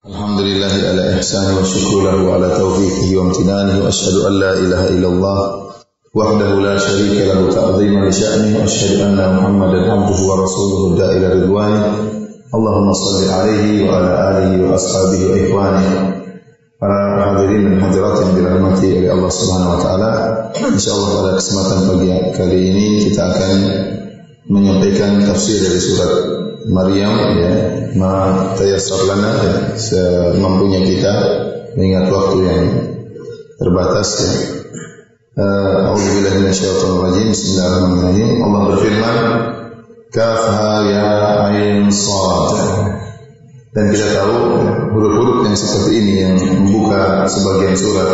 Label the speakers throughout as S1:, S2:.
S1: Alhamdulillahi ala ihsani wa syukru lahu ala taufiqihi wa amtinanihi wa asyhadu an la ilaha illallah wahdahu la syarika lahu ta'ziman li sya'nihi wa asyhadu anna Muhammadan abduhu wa rasuluhu da'ila ridwani. Allahumma shalli alaihi wa ala alihi wa ashabihi wa ikhwani. Para hadirin dan hadirat yang dirahmati oleh Allah Subhanahu wa taala, insyaallah pada kesempatan pagi kali ini kita akan menyampaikan tafsir dari surat Maryam, ya, ma tayassar lana, ya, semampunya kita mengingat waktu yang terbatas, ya. A'udzubillahi minasyaitonir rajim. Bismillahirrahmanirrahim. Allah berfirman, kaf ha ya ain shad. Dan kita tahu huruf-huruf yang seperti ini yang membuka sebagian surat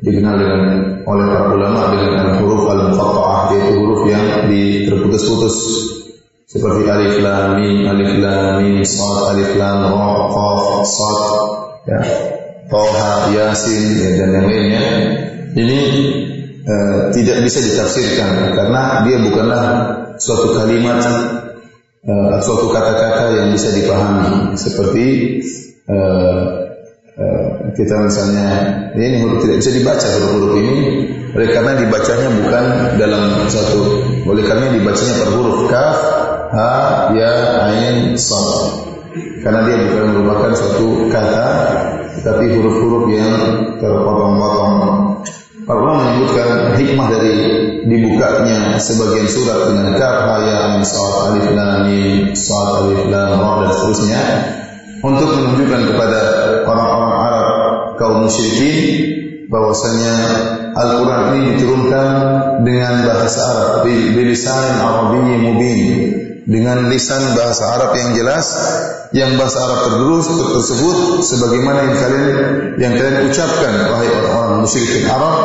S1: dikenal dengan oleh para ulama dengan huruf al-muqatta'ah, yaitu huruf yang terputus-putus. Seperti alif lam mim shad, alif lam ra qaf shad, ya, Thaha, Yasin, ya, dan yang lainnya. Ini tidak bisa ditafsirkan karena dia bukanlah suatu kalimat, suatu kata-kata yang bisa dipahami. Seperti kita misalnya ini huruf tidak bisa dibaca huruf-huruf ini, oleh karena dibacanya bukan dalam satu, oleh karena dibacanya per huruf kaf ha ya ain shad, karena dia bukan merupakan suatu kata tetapi huruf-huruf yang terpotong-potong. Para ulama menyebutkan hikmah dari dibukanya sebagian surat dengan kaf ha ya ain shad, alif lam mim shad, alif lam ra dan seterusnya untuk menunjukkan kepada orang-orang Arab kaum musyrikin bahwasanya Al-Quran ini diturunkan dengan bahasa Arab, bilisan Arabiyyin mubin, dengan lisan bahasa Arab yang jelas, yang bahasa Arab tersebut sebagaimana yang kalian ucapkan wahai orang-orang musyrikin Arab,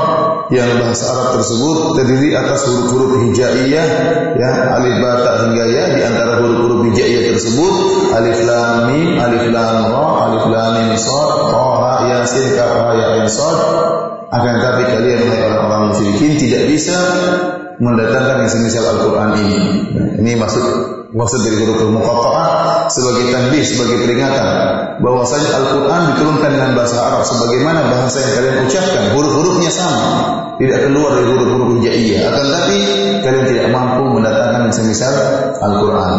S1: yang bahasa Arab tersebut terdiri atas huruf-huruf hijaiyah, ya, alif ba ta hingga ya. Di antara huruf-huruf hijaiyah tersebut alif lam mim, alif lam ra, alif lam mim shad, Thaha, Yasin, kaf ha ya ain shad. Akan tetapi kalian wahai orang-orang musyrikin tidak bisa mendatangkan yang semisal Al-Quran ini. Ini maksud dari huruf muqatta'ah sebagai tanbih, sebagai peringatan bahwasanya Al-Quran diturunkan dengan bahasa Arab sebagaimana bahasa yang kalian ucapkan, huruf-hurufnya sama, tidak keluar dari huruf-huruf hijaiyah. Akan tetapi kalian tidak mampu mendatangkan yang semisal Al-Quran.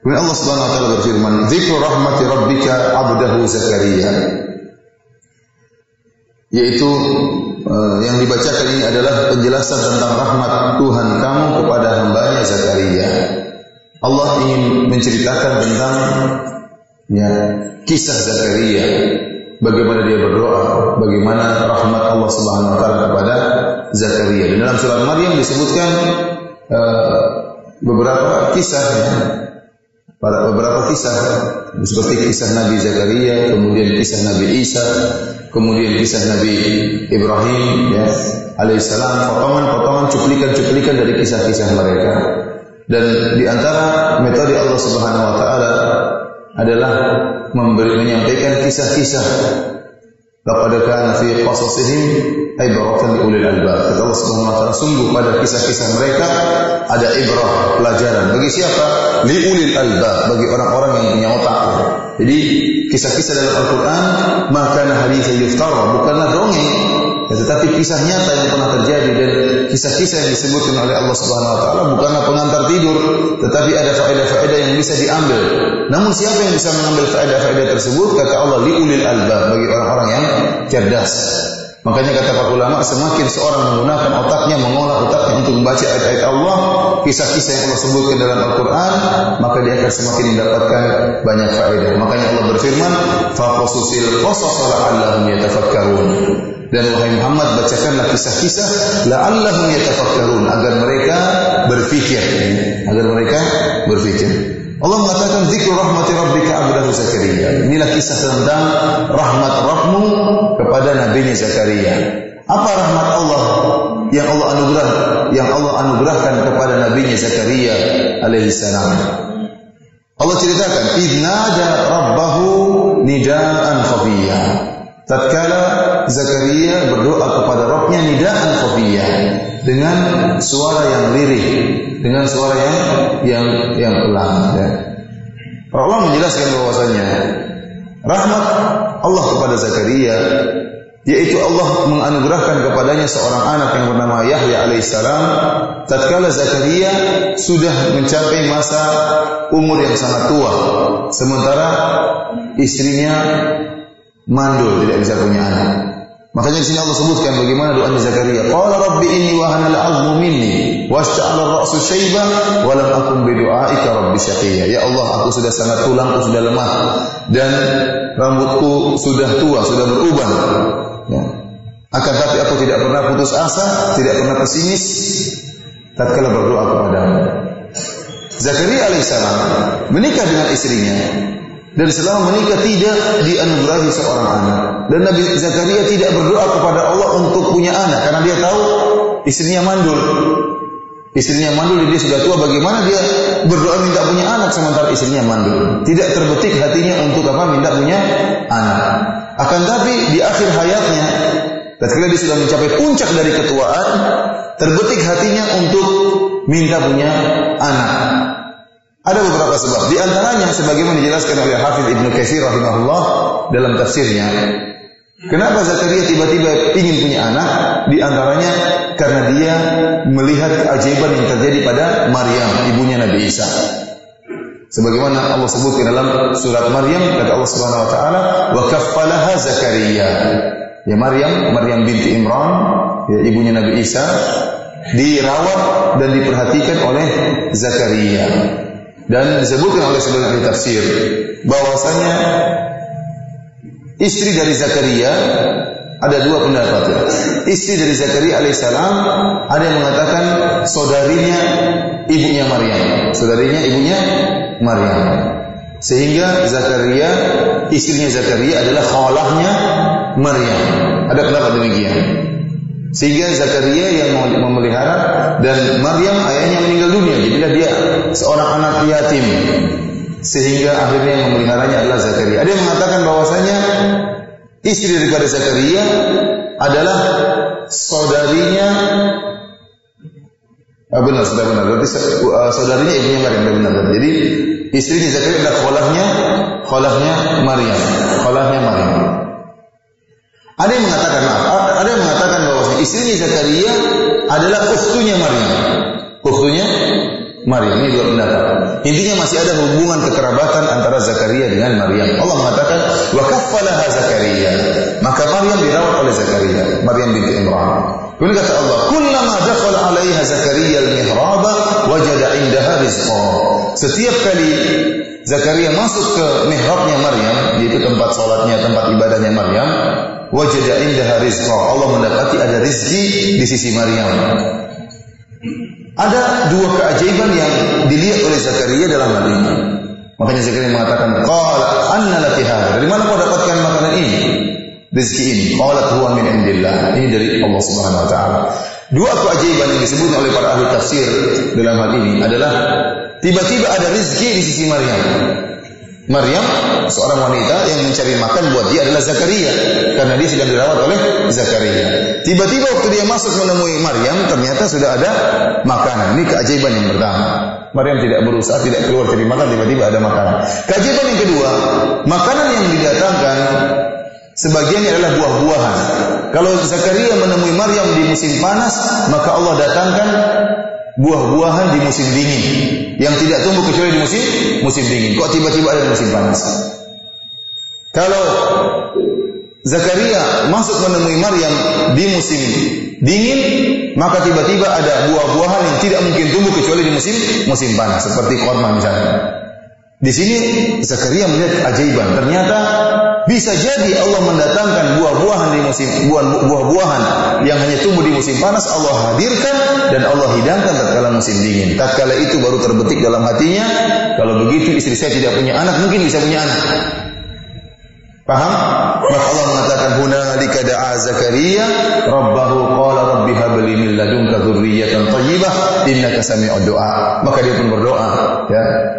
S1: Kemudian Allah Subhanahu wa taala berfirman, "Dzikru rahmati rabbika 'abdahu Zakaria." Yaitu yang dibacakan ini adalah penjelasan tentang rahmat Tuhan kamu kepada hambanya Zakaria. Allah ingin menceritakan tentang, ya, kisah Zakaria, bagaimana dia berdoa, bagaimana rahmat Allah Subhanahu wa taala kepada Zakaria. Dan dalam surat Maryam disebutkan beberapa kisah, ya, beberapa kisah seperti kisah Nabi Zakaria, kemudian kisah Nabi Isa, kemudian kisah Nabi Ibrahim, ya, alaihissalam, potongan-potongan, cuplikan-cuplikan dari kisah-kisah mereka. Dan di antara metode Allah Subhanahu wa taala adalah menyampaikan kisah-kisah. Laqad kana fi qasasihim ibratan li ulil albab. Kata Allah Subhanahu wa taala, sungguh pada kisah-kisah mereka ada ibrah, pelajaran. Bagi siapa? Li ulil albab, bagi orang-orang yang punya otak. Jadi kisah-kisah dalam Al-Quran maka hadits yuftara, bukanlah dongeng, ya, tetapi kisah nyata yang pernah terjadi. Dan kisah-kisah yang disebutkan oleh Allah Subhanahu wa taala bukanlah pengantar tidur, tetapi ada faedah-faedah yang bisa diambil. Namun siapa yang bisa mengambil faedah-faedah tersebut? Kata Allah, li ulil albab, bagi orang-orang yang cerdas. Makanya kata para ulama, semakin seorang menggunakan otaknya, mengolah otaknya untuk membaca ayat-ayat Allah, kisah-kisah yang Allah sebutkan dalam Al-Quran, maka dia akan semakin mendapatkan banyak faedah. Makanya Allah berfirman, faqasusil qasas la'allahum yatafakkarun. Dan wahai Muhammad, bacakanlah kisah-kisah la'allahum yatafakkarun, agar mereka berfikir, Allah mengatakan dzikru rahmati rabbika 'abdahu Zakaria. Inilah kisah tentang rahmat Rabbmu kepada nabinya Zakaria. Apa rahmat Allah yang Allah anugerahkan kepada nabinya Zakaria alaihi salam? Allah ceritakan, idnada rabbahu nidaan khafiyya. Tatkala Zakaria berdoa kepada Rabbnya nidaan khafiyya, dengan suara yang lirih, dengan suara yang pelan, ya. Para ulama menjelaskan bahwasanya rahmat Allah kepada Zakaria, yaitu Allah menganugerahkan kepadanya seorang anak yang bernama Yahya alaihissalam tatkala Zakaria sudah mencapai masa umur yang sangat tua, sementara istrinya mandul, tidak bisa punya anak. Makanya di sini Allah sebutkan bagaimana doanya Zakaria. Qala rabbi inni wahana al-'azmu minni washta'ala ar-ra'su shayban wa lam akun bi du'aika rabbi shaqiyya. Ya Allah, aku sudah sangat tulangku sudah lemah dan rambutku sudah tua, sudah beruban. Ya. Akan tapi aku tidak pernah putus asa, tidak pernah pesimis tatkala berdoa kepadamu. Zakaria alaihissalam menikah dengan istrinya, dan selama menikah tidak dianugerahi seorang anak. Dan Nabi Zakaria tidak berdoa kepada Allah untuk punya anak karena dia tahu istrinya mandul. Istrinya mandul, dia sudah tua, bagaimana dia berdoa minta punya anak sementara istrinya mandul? Tidak terbetik hatinya untuk minta punya anak. Akan tapi di akhir hayatnya, ketika dia sudah mencapai puncak dari ketuaan, terbetik hatinya untuk minta punya anak. Ada beberapa sebab. Di antaranya sebagaimana dijelaskan oleh Hafidz Ibnu Katsir rahimahullah dalam tafsirnya. Kenapa Zakaria tiba-tiba ingin punya anak? Di antaranya karena dia melihat keajaiban yang terjadi pada Maryam, ibunya Nabi Isa. Sebagaimana Allah sebutkan dalam surat Maryam, kata Allah Subhanahu wa taala, "Wa kaffalaha Zakaria." Ya Maryam binti Imran, ya, ibunya Nabi Isa, dirawat dan diperhatikan oleh Zakaria. Dan disebutkan oleh sebagian ahli tafsir bahwasanya istri dari Zakaria ada dua pendapat. Ya. Istri dari Zakaria alaihissalam ada yang mengatakan saudarinya ibunya Maryam, Maryam. Sehingga Zakaria, istrinya Zakaria adalah khalahnya Maryam. Ada pendapat demikian. Sehingga Zakaria yang memelihara dan Maryam ayahnya meninggal dunia, jadilah dia seorang anak yatim. Sehingga akhirnya yang memeliharanya adalah Zakaria. Ada yang mengatakan bahwasanya istri daripada Zakaria adalah saudarinya, benar. Berarti saudarinya ibunya Maryam, benar. Jadi istrinya Zakaria adalah khalahnya Maryam. Ada yang mengatakan bahwa istrinya Zakaria adalah ukhtunya Maryam. Ini dua pendapat. Intinya masih ada hubungan kekerabatan antara Zakaria dengan Maryam. Allah mengatakan wa kaffalaha Zakaria. Maka Maryam dirawat oleh Zakaria, Maryam binti Imran. Kemudian kata Allah, "Kullama dakhala 'alaiha Zakaria al-mihraba wajada 'indaha rizqa." Setiap kali Zakaria masuk ke mihrabnya Maryam, yaitu tempat salatnya, tempat ibadahnya Maryam, wajada indaha rizqa. Allah mendapati ada rizki di sisi Maryam. Ada dua keajaiban yang dilihat oleh Zakaria dalam hal ini. Makanya Zakaria mengatakan, "Qala anna laki hadha?" Dari mana kau dapatkan makanan ini? Rezeki ini. Qalat huwa min indillah. Ini dari Allah Subhanahu wa taala. Dua keajaiban yang disebut oleh para ahli tafsir dalam hal ini adalah tiba-tiba ada rezeki di sisi Maryam. Maryam seorang wanita yang mencari makan buat dia adalah Zakaria karena dia sedang dirawat oleh Zakaria. Tiba-tiba waktu dia masuk menemui Maryam ternyata sudah ada makanan. Ini keajaiban yang pertama. Maryam tidak berusaha, tidak keluar cari makan, tiba-tiba ada makanan. Keajaiban yang kedua, makanan yang didatangkan sebagiannya adalah buah-buahan. Kalau Zakaria menemui Maryam di musim panas, maka Allah datangkan buah-buahan di musim dingin yang tidak tumbuh kecuali di musim dingin. Kok tiba-tiba ada di musim panas? Kalau Zakaria masuk menemui Maryam di musim dingin, maka tiba-tiba ada buah-buahan yang tidak mungkin tumbuh kecuali di musim panas, seperti korma misalnya. Di sini Zakaria melihat keajaiban. Ternyata bisa jadi Allah mendatangkan buah-buahan yang hanya tumbuh di musim panas, Allah hadirkan dan Allah hidangkan tatkala musim dingin. Tatkala itu baru terbetik dalam hatinya, kalau begitu istri saya tidak punya anak, mungkin bisa punya anak. Paham? Maka Allah mengatakan hunalika da'a Zakaria rabbahu qala rabbi hab li min ladunka dzurriyyatan thayyibah innaka sami'ud du'a. Maka dia pun berdoa,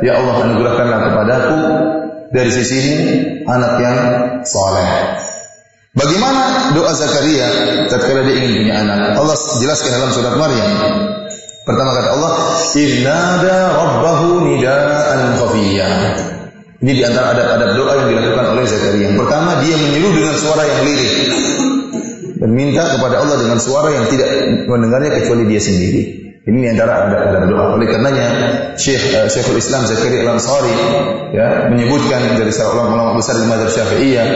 S1: ya Allah anugerahkanlah kepadaku dari sisimu anak yang saleh. Bagaimana doa Zakaria tatkala dia ingin punya anak? Allah jelaskan dalam surat Maryam. Pertama kata Allah, "Innada rabbahu nidaan khafiyya." Ini di antara adab-adab doa yang dilakukan oleh Zakaria. Yang pertama, dia menyeru dengan suara yang lirih dan minta kepada Allah dengan suara yang tidak mendengarnya kecuali dia sendiri. Ini di antara adab doa. Oleh karenanya Syekhul Islam Zakaria Al-Ansari ya menyebutkan dari salah ulama besar di mazhab Syafi'iyah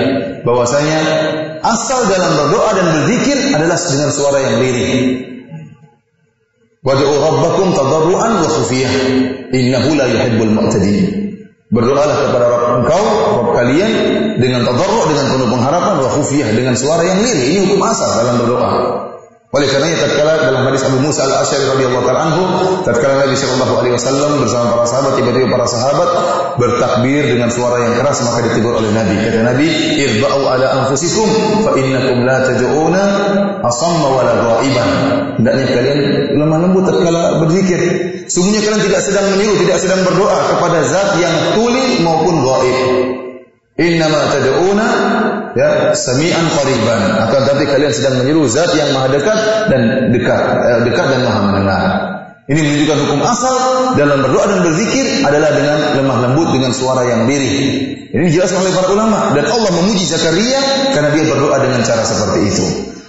S1: bahwasanya asal dalam berdoa dan berzikir adalah dengan suara yang lirih. Wad'u rabbakum tadarruan wa khufiyah innahu la yuhibbul mu'tadin. Berdoalah kepada Rabb engkau, Rabb kalian dengan tadarru', dengan penuh pengharapan, wa khufiyah, dengan suara yang lirih. Ini hukum asal dalam berdoa. Oleh karenanya tatkala dalam hadis Abu Musa Al-Asy'ari radhiyallahu ta'ala anhu, tatkala Nabi sallallahu alaihi wasallam bersama para sahabat, tiba-tiba para sahabat bertakbir dengan suara yang keras, maka ditegur oleh Nabi. Kata Nabi, "Irba'u ala anfusikum fa innakum la tad'una asamma wala ghaiban." Hendaknya kalian lemah lembut tatkala berzikir. Sungguhnya kalian tidak sedang menyeru, tidak sedang berdoa kepada zat yang tuli maupun ghaib. Innama tad'una ya sami'an qariban. Akan tapi kalian sedang menyeru zat yang maha dekat dan dekat dan maha mendengar. Ini menunjukkan hukum asal dalam berdoa dan berzikir adalah dengan lemah lembut, dengan suara yang lirih. Ini dijelaskan oleh para ulama dan Allah memuji Zakaria karena dia berdoa dengan cara seperti itu.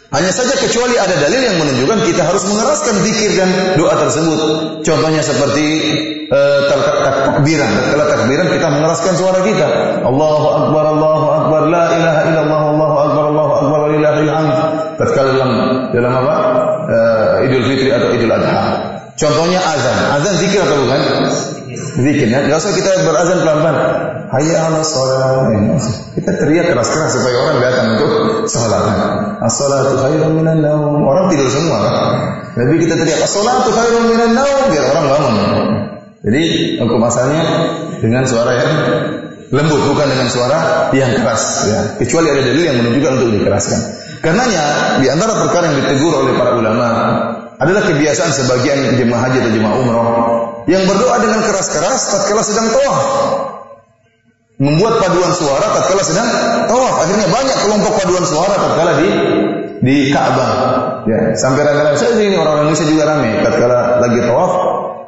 S1: Hanya saja kecuali ada dalil yang menunjukkan kita harus mengeraskan zikir dan doa tersebut. Contohnya seperti takbiran. Tatkala takbiran kita mengeraskan suara kita. Allahu akbar, la ilaha illallah, Allahu akbar, walillahil hamd. Tatkala dalam apa? Idul Fitri atau Idul Adha. Contohnya azan. Azan zikir atau bukan? Zikir ya. Enggak usah kita berazan pelan-pelan. Hayya 'alas shalah. Kita teriak keras-keras supaya orang datang untuk salat. As-salatu khairun minan naum. Orang tidur semua. Tapi kita teriak as-salatu khairun minan naum biar orang bangun. Jadi hukum asalnya dengan suara yang lembut, bukan dengan suara yang keras ya. Kecuali ada dalil yang menunjukkan untuk dikeraskan. Karenanya di antara perkara yang ditegur oleh para ulama adalah kebiasaan sebagian jemaah haji atau jemaah umrah yang berdoa dengan keras-keras tatkala sedang tawaf. Membuat paduan suara tatkala sedang tawaf. Akhirnya banyak kelompok paduan suara tatkala di Ka'bah. Ya, sampai rame-rame. Saya ini orang Indonesia juga ramai tatkala lagi tawaf.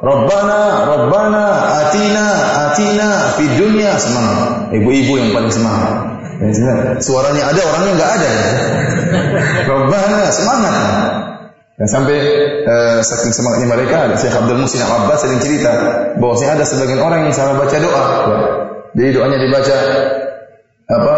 S1: Rabbana atina fid dunya, semangat. Ibu-ibu yang paling semangat. Ya, suaranya ada, orangnya enggak ada. Rabbana, semangat. Dan sampai saking semangatnya mereka, Syekh Abdul Muhsin Al-Abbas sering cerita bahwasanya ada sebagian orang yang salah baca doa. Ya. Jadi doanya dibaca apa?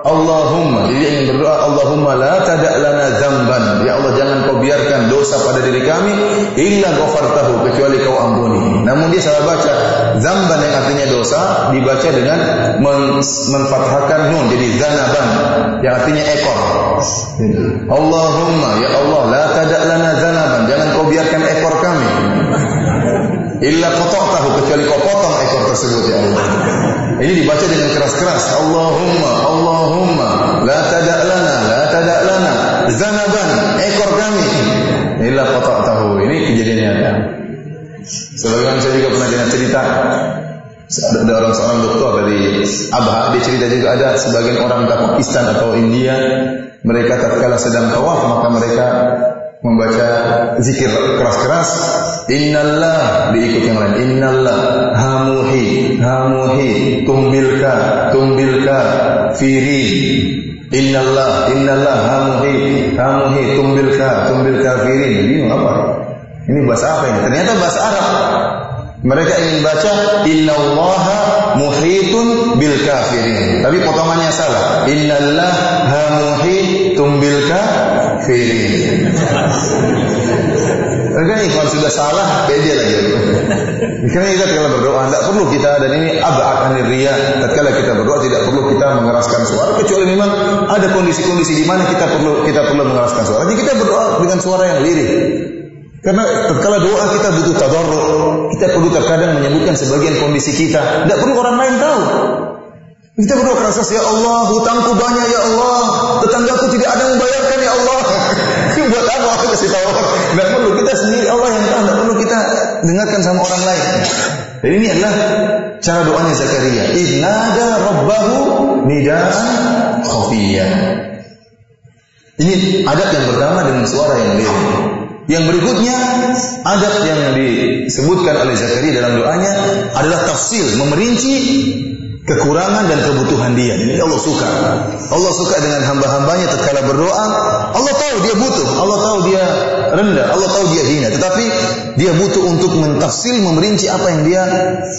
S1: Allahumma. Jadi dia ingin berdoa, Allahumma la tada' lana dzamban. Ya Allah, jangan kau biarkan dosa pada diri kami illa ghafartahu, kecuali kau ampuni. Namun dia salah baca. Dzamban yang artinya dosa dibaca dengan menfathahkan nun jadi zanaban yang artinya ekor. Allahumma, ya Allah, la tada' lana dzanaban, jangan kau biarkan ekor kami illa qata'tahu, kecuali kau potong ekor tersebut ya Allah. Ini dibaca dengan keras-keras. Allahumma la tada' lana zanaban, ekor kami illa qata'tahu. Ini kejadian nyata. Sebagaimana saya juga pernah dengar cerita, ada seorang dokter dari Abha, dia cerita juga ada sebagian orang di Pakistan atau India, mereka tatkala sedang tawaf maka mereka membaca zikir keras-keras. Innallah, diikut yang lain. Innallah hamuhi tumbilka firi. Innallah hamuhi tumbilka firi. Ini apa? Ini bahasa apa ini? Ternyata bahasa Arab. Mereka ingin baca innallaha muhitun bil kafirin, tapi potongannya salah. Innallah hamuhi tumbilka firin. Karena kalau sudah salah beda lagi. Karena kita kalau berdoa tidak perlu kita, dan ini ab'ad anir riya. Tatkala kita berdoa tidak perlu kita mengeraskan suara, kecuali memang ada kondisi-kondisi di mana kita perlu mengeraskan suara. Jadi kita berdoa dengan suara yang lirih. Karena tatkala doa kita butuh tadarru, kita perlu terkadang menyebutkan sebagian kondisi kita, tidak perlu orang lain tahu. Kita berdoa keras, ya Allah, hutangku banyak ya Allah, tetanggaku tidak ada yang membayarkan ya Allah. Buat apa aku kasih tahu? Tidak perlu, kita sendiri Allah yang tahu, tidak perlu kita dengarkan sama orang lain. Jadi ini adalah cara doanya Zakaria. Idnada rabbahu nidaan khafiyyan. Ini adab yang pertama dengan suara yang lirih. Yang berikutnya, adab yang disebutkan oleh Zakaria dalam doanya adalah tafsil, memerinci kekurangan dan kebutuhan dia. Ini Allah suka. Allah suka dengan hamba-hambanya tatkala berdoa. Allah tahu dia butuh, Allah tahu dia rendah, Allah tahu dia hina. Tetapi dia butuh untuk mentafsil, memerinci apa yang dia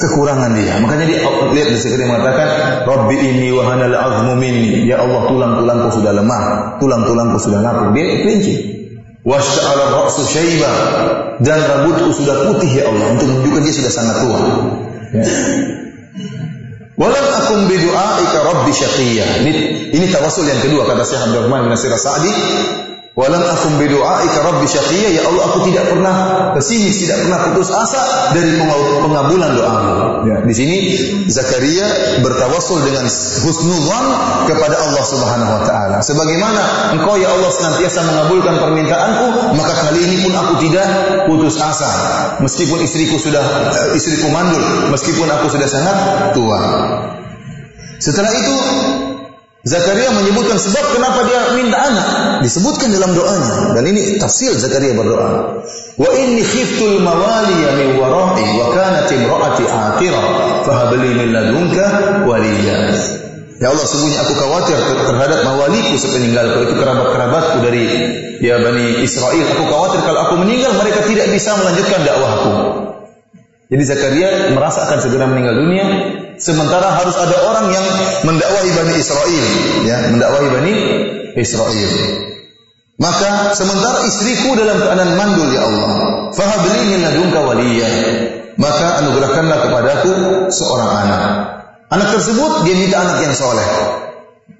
S1: kekurangan dia. Makanya dia lihat di sini mengatakan, Rabbi inni wa hanal azmu minni. Ya Allah, tulang-tulangku sudah lemah, tulang-tulangku sudah lapuk. Dia rinci. Washta'ala ra'su syaiba, dan rambutku sudah putih ya Allah, untuk menunjukkan dia sudah sangat tua. Ya. Walam akum bidu'aika rabbi syaqiyya. Ini tawassul yang kedua kata Syekh Abdul Rahman bin Nasir As-Sa'di. Walam akum bidu'aika rabbi syaqiyya, ya Allah aku tidak pernah pesimis, tidak pernah putus asa dari pengabulan doamu. Ya, di sini Zakaria bertawassul dengan husnudzan kepada Allah Subhanahu wa taala. Sebagaimana Engkau ya Allah senantiasa mengabulkan permintaanku, maka kali ini pun aku tidak putus asa. Meskipun istriku mandul, meskipun aku sudah sangat tua. Setelah itu Zakaria menyebutkan sebab kenapa dia minta anak, disebutkan dalam doanya, dan ini tafsir Zakaria berdoa. Wa inni khiftul mawaliya min wara'i wa kanat imra'ati aqira fahab li min ladunka waliya. Ya Allah, sungguhnya aku khawatir terhadap mawaliku sepeninggalku, itu kerabat-kerabatku dari ya Bani Israel. Aku khawatir kalau aku meninggal mereka tidak bisa melanjutkan dakwahku. Jadi Zakaria merasa akan segera meninggal dunia, sementara harus ada orang yang mendakwahi Bani Israel, ya, mendakwahi Bani Israel. Maka sementara istriku dalam keadaan mandul ya Allah, fahabli min ladunka waliyya, maka anugerahkanlah kepadaku seorang anak. Anak tersebut dia minta anak yang soleh.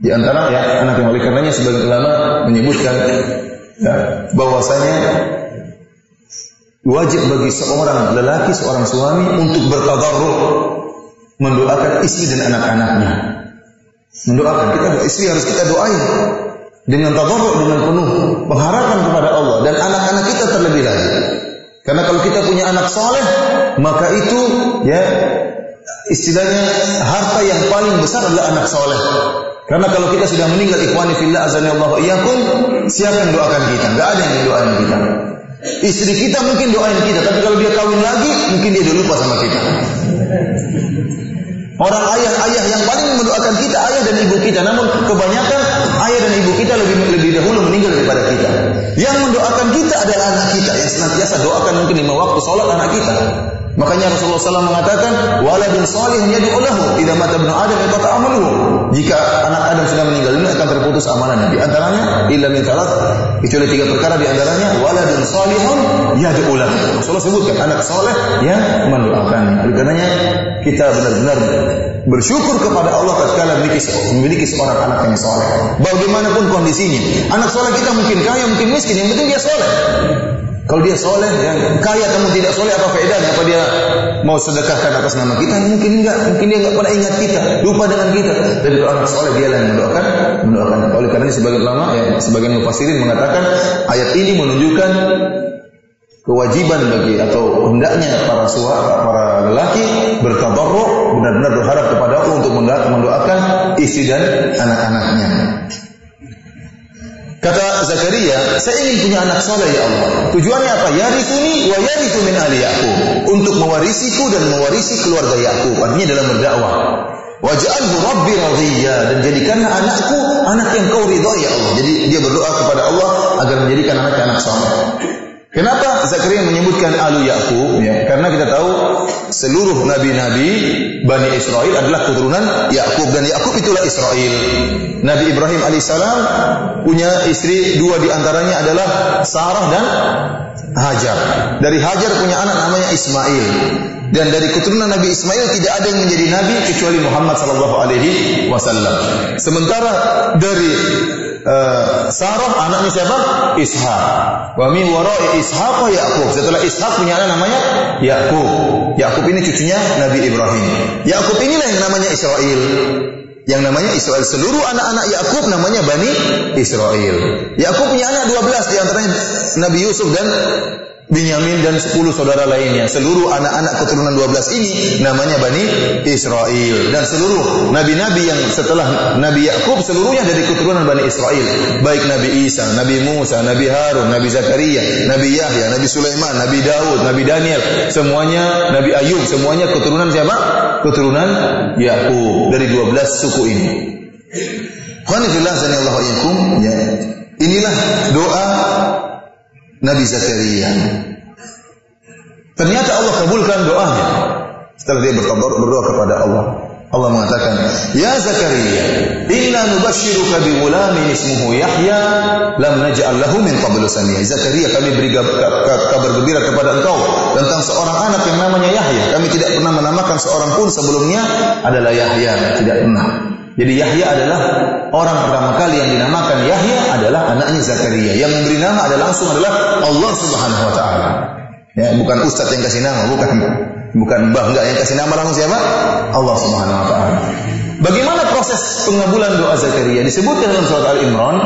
S1: Di antara ya anak yang oleh karenanya sebagian ulama menyebutkan ya, bahwasanya wajib bagi seorang lelaki, seorang suami untuk bertadarruk mendoakan istri dan anak-anaknya. Mendoakan, kita istri harus kita doain dengan tadarruk, dengan penuh pengharapan kepada Allah, dan anak-anak kita terlebih lagi. Karena kalau kita punya anak soleh, maka itu ya istilahnya harta yang paling besar adalah anak soleh. Karena kalau kita sudah meninggal, ikhwani fillah azanillahu iyyakum, siapa yang doakan kita? Enggak ada yang doain kita. Istri kita mungkin doain kita, tapi kalau dia kawin lagi, mungkin dia udah lupa sama kita. Orang ayah yang paling mendoakan kita, ayah dan ibu kita. Namun kebanyakan ayah dan ibu kita lebih dahulu meninggal daripada kita. Yang mendoakan kita adalah anak kita, yang senantiasa doakan mungkin 5 waktu salat anak kita. Makanya Rasulullah SAW mengatakan, waladun salihun yad'u lahu idza mata ibnu adam inqata amaluhu. Jika anak Adam sudah meninggal dunia akan terputus amalannya. Di antaranya illa min thalath, kecuali 3 perkara, di antaranya waladun salihun yad'u lahu. Rasulullah sebutkan anak saleh yang mendoakannya. Oleh karenanya kita benar-benar bersyukur kepada Allah tatkala memiliki seorang anak yang saleh. Bagaimanapun kondisinya, anak saleh kita mungkin kaya, mungkin miskin, yang penting dia saleh. Kalau dia soleh, yang kaya namun tidak soleh, apa faedahnya? Apa dia mau sedekahkan atas nama kita? Mungkin enggak, mungkin dia enggak pernah ingat kita, lupa dengan kita. Tapi kalau anak soleh, dia yang mendoakan. Oleh karena sebagian ulama, ya, sebagian mufassirin mengatakan ayat ini menunjukkan kewajiban bagi atau hendaknya para lelaki bertadarruk, benar-benar berharap kepada Allah untuk mendoakan istri dan anak-anaknya. Kata Zakaria, saya ingin punya anak soleh ya Allah. Tujuannya apa? Yarithuni wa yarithu min ali Yaqub. Untuk mewarisiku dan mewarisi keluarga Yaqub. Artinya dalam berdakwah. Waj'alhu rabbi radhiyya, dan jadikanlah anakku anak yang kau ridhai ya Allah. Jadi dia berdoa kepada Allah agar menjadikan anaknya anak soleh. Kenapa Zakaria menyebutkan alu Yaqub? Ya, karena kita tahu seluruh nabi-nabi Bani Israel adalah keturunan Yaqub, dan Yaqub itulah Israel. Nabi Ibrahim alaihissalam punya istri 2, di antaranya adalah Sarah dan Hajar. Dari Hajar punya anak namanya Ismail. Dan dari keturunan Nabi Ismail tidak ada yang menjadi nabi kecuali Muhammad sallallahu alaihi wasallam. Sementara dari Sarah anaknya siapa? Ishak. Wa min wara'i Ishaq Yaqub. Setelah Ishak punya anak namanya Yaqub. Yaqub ini cucunya Nabi Ibrahim. Yaqub inilah yang namanya Israel. Yang namanya Israel. Seluruh anak-anak Yaqub namanya Bani Israel. Yaqub punya anak 12, di antaranya Nabi Yusuf dan Binyamin dan 10 saudara lainnya. Seluruh anak-anak keturunan 12 ini namanya Bani Israel. Dan seluruh nabi-nabi yang setelah Nabi Yakub seluruhnya dari keturunan Bani Israel. Baik Nabi Isa, Nabi Musa, Nabi Harun, Nabi Zakaria, Nabi Yahya, Nabi Sulaiman, Nabi Daud, Nabi Daniel, semuanya Nabi Ayub, semuanya keturunan siapa? Keturunan Yakub dari 12 suku ini. Qanifillah zanillahu alaikum, ya. Inilah doa Nabi Zakaria. Ternyata Allah kabulkan doanya. Setelah dia berdoa kepada Allah, Allah mengatakan, "Ya Zakaria, inna nubashshiruka bi ghulamin ismuhu Yahya, lam naj'al lahu min qablu samia." Zakaria, kami beri kabar gembira kepada engkau tentang seorang anak yang namanya Yahya. Kami tidak pernah menamakan seorang pun sebelumnya adalah Yahya, tidak pernah. Jadi Yahya adalah orang pertama kali yang dinamakan Yahya adalah anaknya Zakaria. Yang memberi nama adalah Allah Subhanahu wa taala. Ya, bukan ustaz yang kasih nama, bukan mbah, enggak, yang kasih nama langsung siapa? Allah Subhanahu wa taala. Bagaimana proses pengabulan doa Zakaria? Disebutkan dalam surat Al-Imran,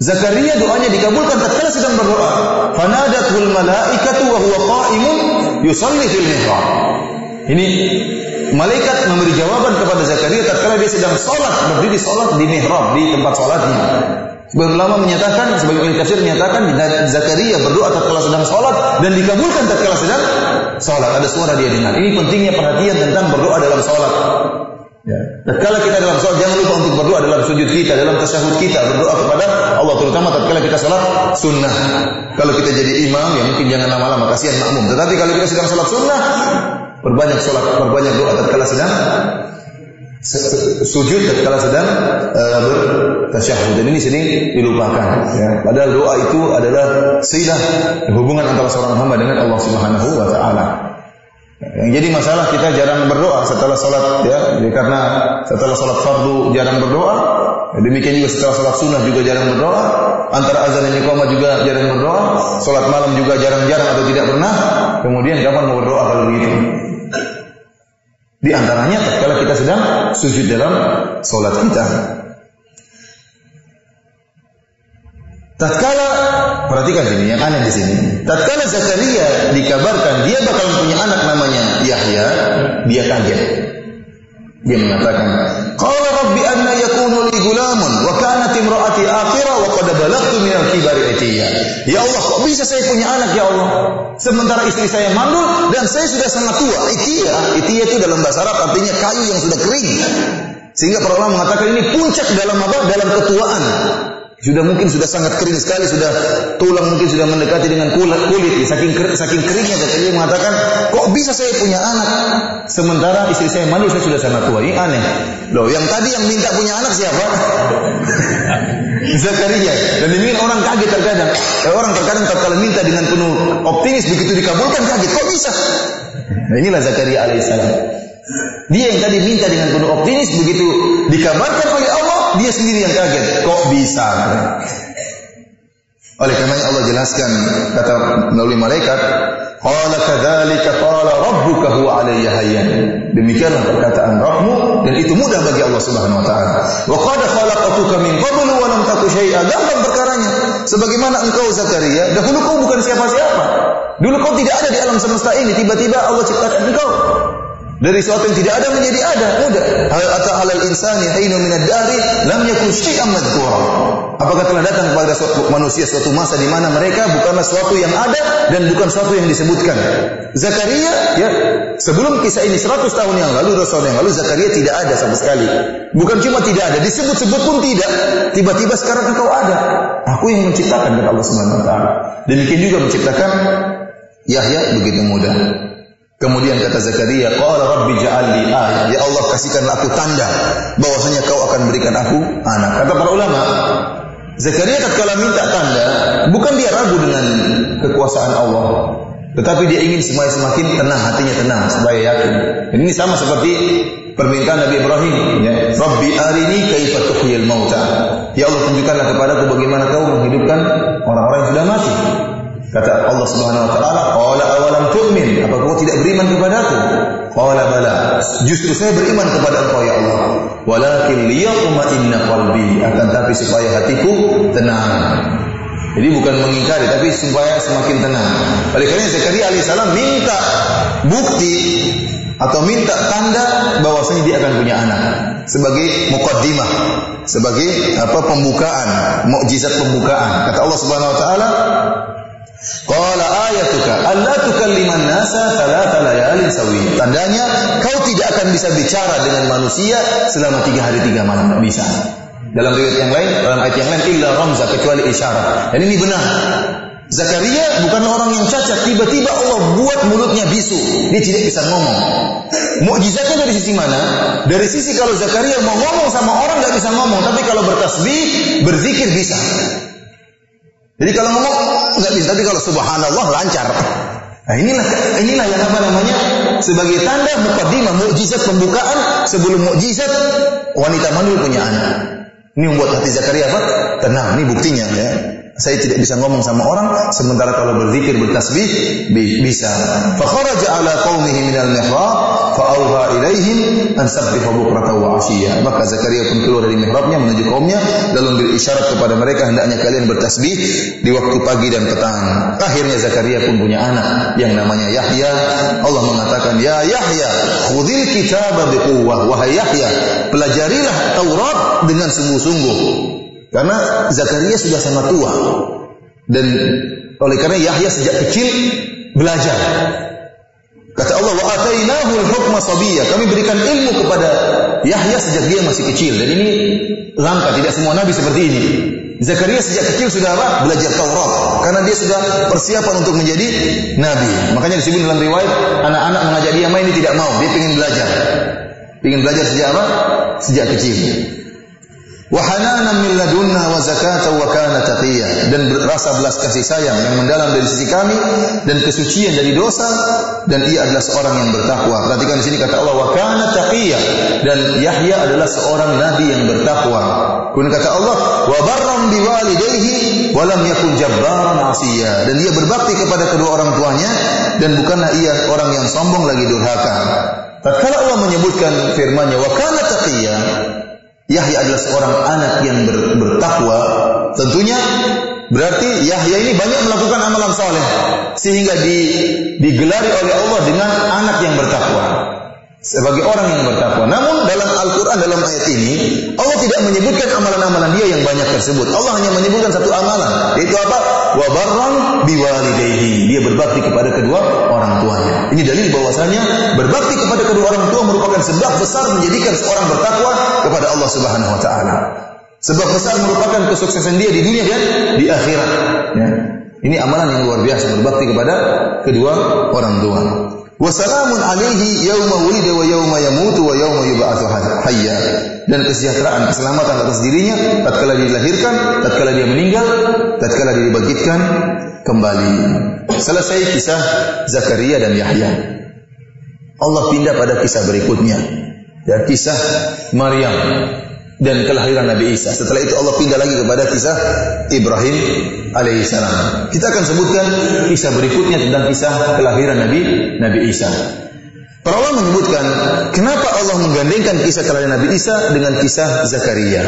S1: Zakaria doanya dikabulkan tatkala sedang berdoa. Fanadatul malaikatu wa huwa qa'imun yusalli fil mihrab. Ini malaikat memberi jawaban kepada Zakaria tatkala dia sedang berdiri salat di mihrab, di tempat salatnya. Sebagian ulama menyatakan, sebagian ahli tafsir menyatakan Zakaria berdoa tatkala sedang salat dan dikabulkan tatkala sedang salat. Ada suara dia dengar. Ini pentingnya perhatian tentang berdoa dalam salat. Ya. Tatkala kita dalam salat jangan lupa untuk berdoa dalam sujud kita, dalam tasyahud kita, berdoa kepada Allah, terutama tatkala kita salat sunnah. Kalau kita jadi imam ya mungkin jangan lama-lama, kasihan makmum. Tetapi kalau kita sedang salat sunnah, perbanyak doa tatkala sedang sujud, tatkala sedang bertasyahud. Dan ini sering dilupakan, ya. Padahal doa itu adalah silah hubungan antara seorang hamba dengan Allah Subhanahu wa taala. Yang jadi masalah kita jarang berdoa setelah salat, ya, karena setelah salat fardu jarang berdoa. Demikian juga setelah salat sunnah juga jarang berdoa. Antara azan dan iqamah juga jarang berdoa. Salat malam juga jarang-jarang atau tidak pernah. Kemudian kapan mau berdoa kalau begitu? Di antaranya tatkala kita sedang sujud dalam salat kita. Tatkala, perhatikan sini yang aneh di sini. Tatkala Zakaria dikabarkan dia bakal punya anak namanya Yahya, dia kaget. Dia mengatakan, "Qala rabbi anna yakunu li gulamun wa kanat imraati aqira wa qad balagtu min al-kibari itiya." Ya Allah, kok bisa saya punya anak ya Allah? Sementara istri saya mandul dan saya sudah sangat tua. Itiya itu dalam bahasa Arab artinya kayu yang sudah kering. Sehingga para ulama mengatakan ini puncak dalam apa? Dalam ketuaan. Mungkin sudah sangat kering sekali, sudah tulang mungkin sudah mendekati dengan kulit. Saking keringnya, Zakaria mengatakan, kok bisa saya punya anak sementara istri saya mandul, saya sudah sangat tua. Ini aneh. Loh, yang tadi yang minta punya anak siapa? Zakaria. Dan ini orang kaget terkadang. Orang terkadang kalau minta dengan penuh optimis, begitu dikabulkan kaget. Kok bisa? Nah, inilah Zakaria alaihissalam. Dia yang tadi minta dengan penuh optimis, begitu dikabarkan oleh Allah, dia sendiri yang kaget. Kok bisa? Oleh karenanya Allah jelaskan, kata melalui malaikat, qala kadzalika qala rabbuka huwa alayya hayyan. Demikianlah perkataan Rabbmu dan itu mudah bagi Allah Subhanahu wa taala. Wa qad khalaqtuka min qablu wa lam taku syai'a. Gampang perkaranya. Sebagaimana engkau Zakaria, dahulu kau bukan siapa-siapa. Dulu kau tidak ada di alam semesta ini, tiba-tiba Allah ciptakan engkau. Dari sesuatu yang tidak ada menjadi ada, mudah. Hal ata alal insani hinun minad dari lam yakun syai'an madhkura. Apakah telah datang kepada manusia suatu masa di mana mereka bukanlah sesuatu yang ada dan bukan sesuatu yang disebutkan. Zakaria, ya, sebelum kisah ini 100 tahun yang lalu, Rasul yang lalu, Zakaria tidak ada sama sekali. Bukan cuma tidak ada, disebut-sebut pun tidak. Tiba-tiba sekarang engkau ada. Aku yang menciptakan dari Allah Subhanahu wa taala. Demikian juga menciptakan Yahya begitu mudah. Kemudian kata Zakaria, qala rabbi ja'al li ayah. Ya Allah, kasihkanlah aku tanda bahwasanya kau akan berikan aku anak. Kata para ulama, Zakaria tatkala minta tanda, bukan dia ragu dengan kekuasaan Allah, tetapi dia ingin semakin tenang, hatinya tenang supaya yakin. Dan ini sama seperti permintaan Nabi Ibrahim, ya, Rabbi arini kaifa tuhyil mauta. Ya Allah, tunjukkanlah kepadaku bagaimana kau menghidupkan orang-orang yang sudah mati. Kata Allah Subhanahu wa taala, qala awalam tu'min? Apa kau tidak beriman kepadaku? Qala bala. Justru saya beriman kepada Engkau ya Allah. Walakin liyatma'inna qalbi, akan tapi supaya hatiku tenang. Jadi bukan mengingkari, tapi supaya semakin tenang. Oleh karena Zakaria alaihissalam minta bukti atau minta tanda bahwasanya dia akan punya anak sebagai muqaddimah, sebagai pembukaan, mukjizat pembukaan. Kata Allah Subhanahu wa taala, qala ayatuka alla tukalliman nasa thalatha layalin sawiyya. Tandanya kau tidak akan bisa bicara dengan manusia selama 3 hari 3 malam, tidak bisa. Dalam riwayat yang lain, dalam ayat yang lain, illa ramza, kecuali isyarat. Dan ini benar. Zakaria bukan orang yang cacat. Tiba-tiba Allah buat mulutnya bisu. Dia tidak bisa ngomong. Mukjizatnya dari sisi mana? Dari sisi kalau Zakaria mau ngomong sama orang nggak bisa ngomong, tapi kalau bertasbih, berzikir bisa. Jadi kalau ngomong nggak bisa, tapi kalau subhanallah lancar. Nah inilah yang sebagai tanda muqaddimah, mukjizat pembukaan sebelum mukjizat wanita mandul punya anak. Ini membuat hati Zakaria tenang. Ini buktinya ya. Saya tidak bisa ngomong sama orang, sementara kalau berzikir bertasbih bisa. Fa kharaja ala qaumihi minal mihrab fa awha ilaihim an sabbihu bukratan wa ashiya. Maka Zakaria pun keluar dari mihrabnya menuju kaumnya lalu memberi isyarat kepada mereka hendaknya kalian bertasbih di waktu pagi dan petang. Akhirnya Zakaria pun punya anak yang namanya Yahya. Allah mengatakan, "Ya Yahya, khudhil kitaba biquwwah." Wahai Yahya, pelajarilah Taurat dengan sungguh-sungguh. Karena Zakaria sudah sangat tua. Dan oleh karena Yahya sejak kecil belajar. Kata Allah, wa atainahu al-hukma sabiyya. Kami berikan ilmu kepada Yahya sejak dia masih kecil. Dan ini langka, tidak semua nabi seperti ini. Zakaria sejak kecil sudah belajar Taurat. Karena dia sudah persiapan untuk menjadi nabi. Makanya disebut dalam riwayat, anak-anak mengajak dia main, dia tidak mau. Dia ingin belajar. Ingin belajar sejak Sejak kecil. Wa hananan min ladunna wa zakatan wa kana taqiyya. Dan rasa belas kasih sayang yang mendalam dari sisi kami dan kesucian dari dosa, dan ia adalah seorang yang bertakwa. Perhatikan di sini kata Allah wa kana taqiyya, dan Yahya adalah seorang nabi yang bertakwa. Kemudian kata Allah wa barram biwalidayhi wa lam yakun jabbaran 'asiyya, dan dia berbakti kepada kedua orang tuanya dan bukanlah ia orang yang sombong lagi durhaka. Tatkala Allah menyebutkan firman-Nya wa kana taqiyya, Yahya adalah seorang anak yang bertakwa, tentunya berarti Yahya ini banyak melakukan amalan saleh sehingga digelari oleh Allah dengan anak yang bertakwa, sebagai orang yang bertakwa. Namun dalam Al-Quran, dalam ayat ini Allah tidak menyebutkan amalan-amalan dia yang banyak tersebut. Allah hanya menyebutkan satu amalan, yaitu apa? Wa barran biwalidayhi. Dia berbakti kepada kedua orang tuanya. Ini dalil bahwasanya berbakti kepada kedua orang tua merupakan sebab besar menjadikan seorang bertakwa kepada Allah Subhanahu wa taala. Sebab besar merupakan kesuksesan dia di dunia dan di akhirat. Ya. Ini amalan yang luar biasa, berbakti kepada kedua orang tua. Wa salamun alaihi yauma wulida wa yauma yamutu wa yauma yub'atsu hayya. Dan kesejahteraan, keselamatan atas dirinya tatkala dia dilahirkan, tatkala dia meninggal, tatkala dia dibangkitkan kembali. Selesai kisah Zakaria dan Yahya. Allah pindah pada kisah berikutnya, ya, kisah Maryam dan kelahiran Nabi Isa. Setelah itu Allah pindah lagi kepada kisah Ibrahim alaihissalam. Kita akan sebutkan kisah berikutnya tentang kisah kelahiran Nabi Isa. Para ulama menyebutkan kenapa Allah menggandengkan kisah kelahiran Nabi Isa dengan kisah Zakaria.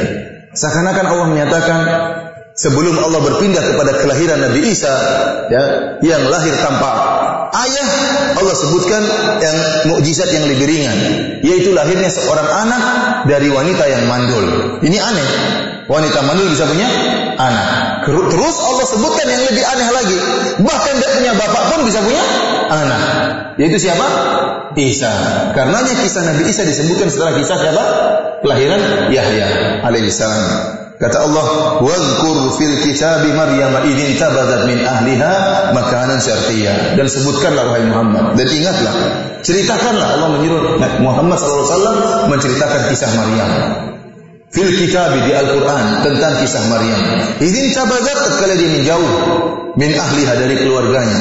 S1: Seakan-akan Allah menyatakan sebelum Allah berpindah kepada kelahiran Nabi Isa, ya, yang lahir tanpa ayah, Allah sebutkan yang mukjizat yang lebih ringan, yaitu lahirnya seorang anak dari wanita yang mandul. Ini aneh. Wanita mandul bisa punya anak. Terus Allah sebutkan yang lebih aneh lagi, bahkan tidak punya bapak pun bisa punya anak. Yaitu siapa? Isa. Karenanya kisah Nabi Isa disebutkan setelah kisah siapa? Kelahiran Yahya alaihissalam. Kata Allah, "Wadhkur fil kitabi Maryam idin tabadzat min ahliha makanan syarqiyya." Dan sebutkanlah wahai Muhammad, dan ingatlah, ceritakanlah, Allah menyuruh Muhammad SAW menceritakan kisah Maryam. Fil kitabi, di Al-Quran, tentang kisah Maryam. Idin tabadzat, tatkala dia menjauh min ahliha, dari keluarganya,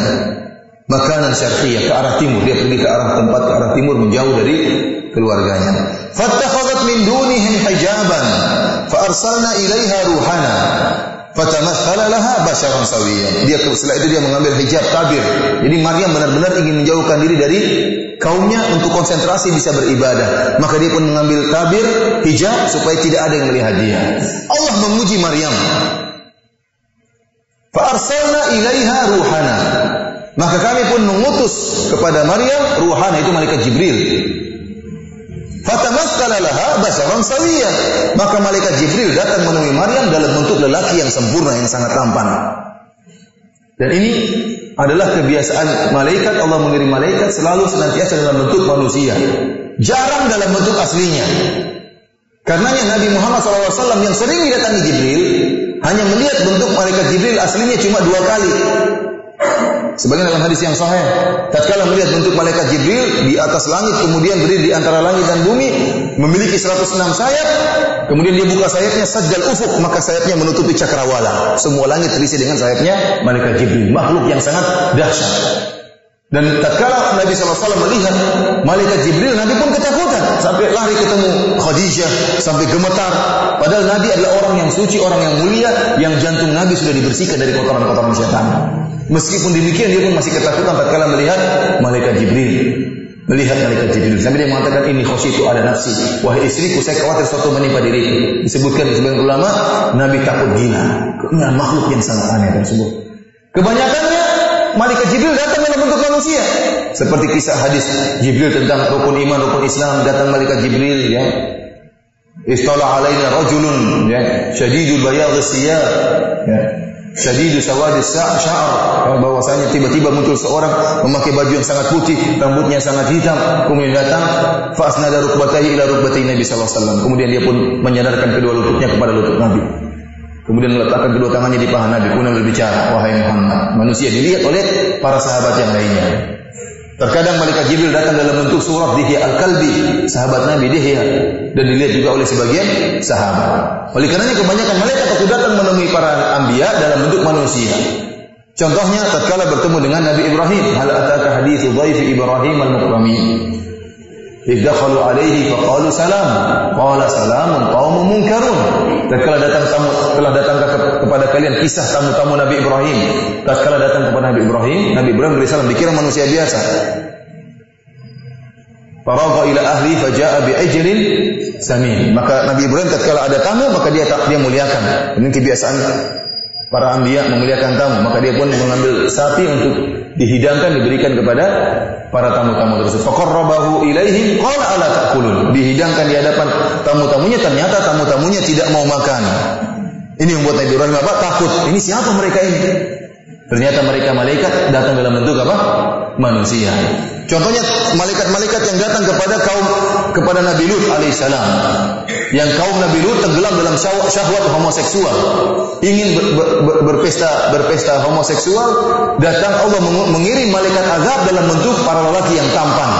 S1: makanan syarqiyya, ke arah timur. Dia pergi ke arah tempat ke arah timur, menjauh dari keluarganya. Fattakhadhat min dunihim hijaban fa arsalna ilaiha ruhana fatamathala laha basharan sawiyyan. Dia setelah itu dia mengambil hijab, tabir. Jadi Maryam benar-benar ingin menjauhkan diri dari kaumnya untuk konsentrasi bisa beribadah. Maka dia pun mengambil tabir, hijab, supaya tidak ada yang melihat dia. Allah memuji Maryam. Fa arsalna ilaiha ruhana. Maka kami pun mengutus kepada Maryam ruhana, itu malaikat Jibril. Fatamassala laha basharan sawiyyan. Maka malaikat Jibril datang menemui Maryam dalam bentuk lelaki yang sempurna, yang sangat tampan. Dan ini adalah kebiasaan malaikat. Allah mengirim malaikat selalu senantiasa dalam bentuk manusia, jarang dalam bentuk aslinya. Karenanya Nabi Muhammad SAW yang sering didatangi Jibril hanya melihat bentuk malaikat Jibril aslinya cuma 2 kali. Sebagian dalam hadis yang sahih, tatkala melihat bentuk malaikat Jibril di atas langit, kemudian berdiri di antara langit dan bumi, memiliki 106 sayap, kemudian dia buka sayapnya saddal ufuk, maka sayapnya menutupi cakrawala. Semua langit terisi dengan sayapnya malaikat Jibril, makhluk yang sangat dahsyat. Dan tatkala Nabi SAW melihat malaikat Jibril, Nabi pun ketakutan, sampai lari ketemu Khadijah, sampai gemetar. Padahal Nabi adalah orang yang suci, orang yang mulia, yang jantung Nabi sudah dibersihkan dari kotoran-kotoran syaitan. Meskipun demikian, dia pun masih ketakutan tatkala melihat malaikat Jibril. Melihat malaikat Jibril, sampai dia mengatakan, ini khosyitu ala nafsi, wahai istriku, saya khawatir sesuatu menimpa diriku. Disebutkan di sebagian ulama, Nabi takut gila. Ini makhluk yang sangat aneh tersebut. Kebanyakannya malaikat Jibril datang dalam bentuk manusia. Seperti kisah hadis Jibril tentang rukun iman, rukun Islam, datang malaikat Jibril, ya. Istala alaina rajulun, ya, syadidul bayadhis siyab, ya. Syadidu sawadis sya'ar, bahwasanya tiba-tiba muncul seorang memakai baju yang sangat putih, rambutnya sangat hitam, kemudian datang fa asnada rukbatayhi ila rukbatayhi Nabi sallallahu alaihi wasallam. Kemudian dia pun menyandarkan kedua lututnya kepada lutut Nabi. Kemudian meletakkan kedua tangannya di paha Nabi, kemudian berbicara, wahai Muhammad. Manusia dilihat oleh para sahabat yang lainnya. Terkadang malaikat Jibril datang dalam bentuk surat Dihya al-Kalbi, sahabat Nabi Dihya, dan dilihat juga oleh sebagian sahabat. Oleh karenanya kebanyakan malaikat waktu datang menemui para anbiya dalam bentuk manusia. Contohnya tatkala bertemu dengan Nabi Ibrahim, hal ataka haditsu dhaifi Ibrahim al-mukramin. Idakhalu alaihi faqalu salam, qala salamun qaumun munkarun. Tatkala telah datang kepada kalian kisah tamu-tamu Nabi Ibrahim. Tatkala datang kepada Nabi Ibrahim alaihissalam dikira manusia biasa. Faragha ila ahli faja'a bi'ajlin samin. Maka Nabi Ibrahim tatkala ada tamu, maka dia muliakan. Ini kebiasaan para anbiya memuliakan tamu, maka dia pun mengambil sapi untuk dihidangkan, diberikan kepada para tamu-tamu tersebut. Faqarrabahu ilaihim qala ala ta'kulun. Dihidangkan di hadapan tamu-tamunya, ternyata tamu-tamunya tidak mau makan. Ini yang membuat Nabi Ibrahim apa? Takut. Ini siapa mereka ini? Ternyata mereka malaikat datang dalam bentuk apa? Manusia. Contohnya malaikat-malaikat yang datang kepada Nabi Lut alaihissalam. Yang kaum Nabi Lut tenggelam dalam syahwat homoseksual, ingin berpesta homoseksual, datang Allah mengirim malaikat azab dalam bentuk para lelaki yang tampan.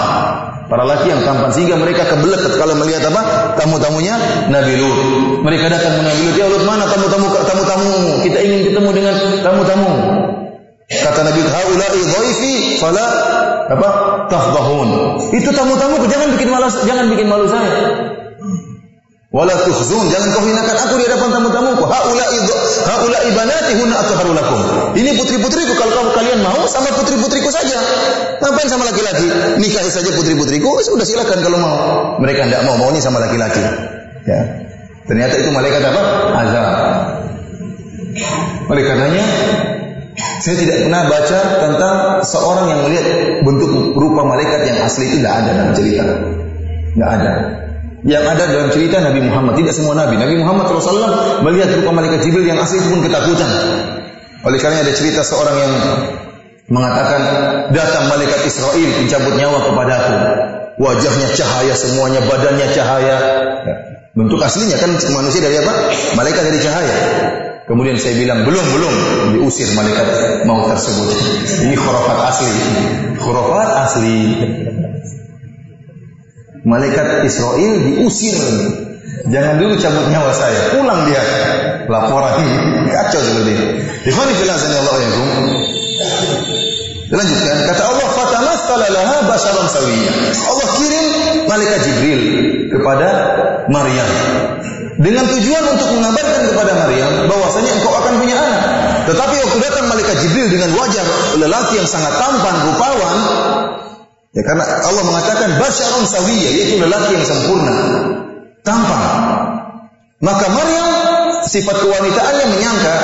S1: Para lelaki yang tampan sehingga mereka kebelet kalau melihat apa? Tamu-tamunya Nabi Lut. Mereka datang ke Nabi Lut, "Ya Lut, mana tamu-tamu? Kita ingin ketemu dengan tamu-tamu." Kata Nabi, "Haula'i dhaifi fala apa? Tafdhahun." Itu tamu-tamuku, jangan bikin malu saya. Wala tukhzun, jangan kau hinakan aku di hadapan tamu-tamuku. Haula'i banati hunna atharu lakum. Ini putri-putriku, kalau kalian mau sama putri-putriku saja. Ngapain sama laki-laki? Nikahi saja putri-putriku, sudah silakan kalau mau. Mereka tidak maunya sama laki-laki. Ya. Ternyata itu malaikat apa? Azab. Oleh karenanya saya tidak pernah baca tentang seorang yang melihat bentuk rupa malaikat yang asli itu, tidak ada dalam cerita. Tidak ada. Yang ada dalam cerita Nabi Muhammad, tidak semua Nabi. Nabi Muhammad SAW melihat rupa malaikat Jibril yang asli itu pun ketakutan. Oleh karena ada cerita seorang yang mengatakan, datang malaikat Israel mencabut nyawa kepadaku. Wajahnya cahaya semuanya, badannya cahaya. Bentuk aslinya kan manusia dari apa? Malaikat dari cahaya. Kemudian saya bilang, belum, diusir malaikat maut tersebut. Ini khurafat asli. Khurafat asli. Malaikat Israel diusir. Jangan dulu cabut nyawa saya. Pulang dia. Laporan ini. Kacau seperti ini. Ikhwani fillah sanallahu alaikum. Lanjutkan. Kata Allah, "Fatamassala laha basharan sawiyya." Allah kirim malaikat Jibril kepada Maryam dengan tujuan untuk mengabarkan kepada Maryam bahwasanya engkau akan punya anak. Tetapi waktu datang malaikat Jibril dengan wajah lelaki yang sangat tampan, rupawan, ya karena Allah mengatakan basyaron sawiyya, yaitu lelaki yang sempurna, tampan. Maka Maryam sifat kewanitaannya menyangka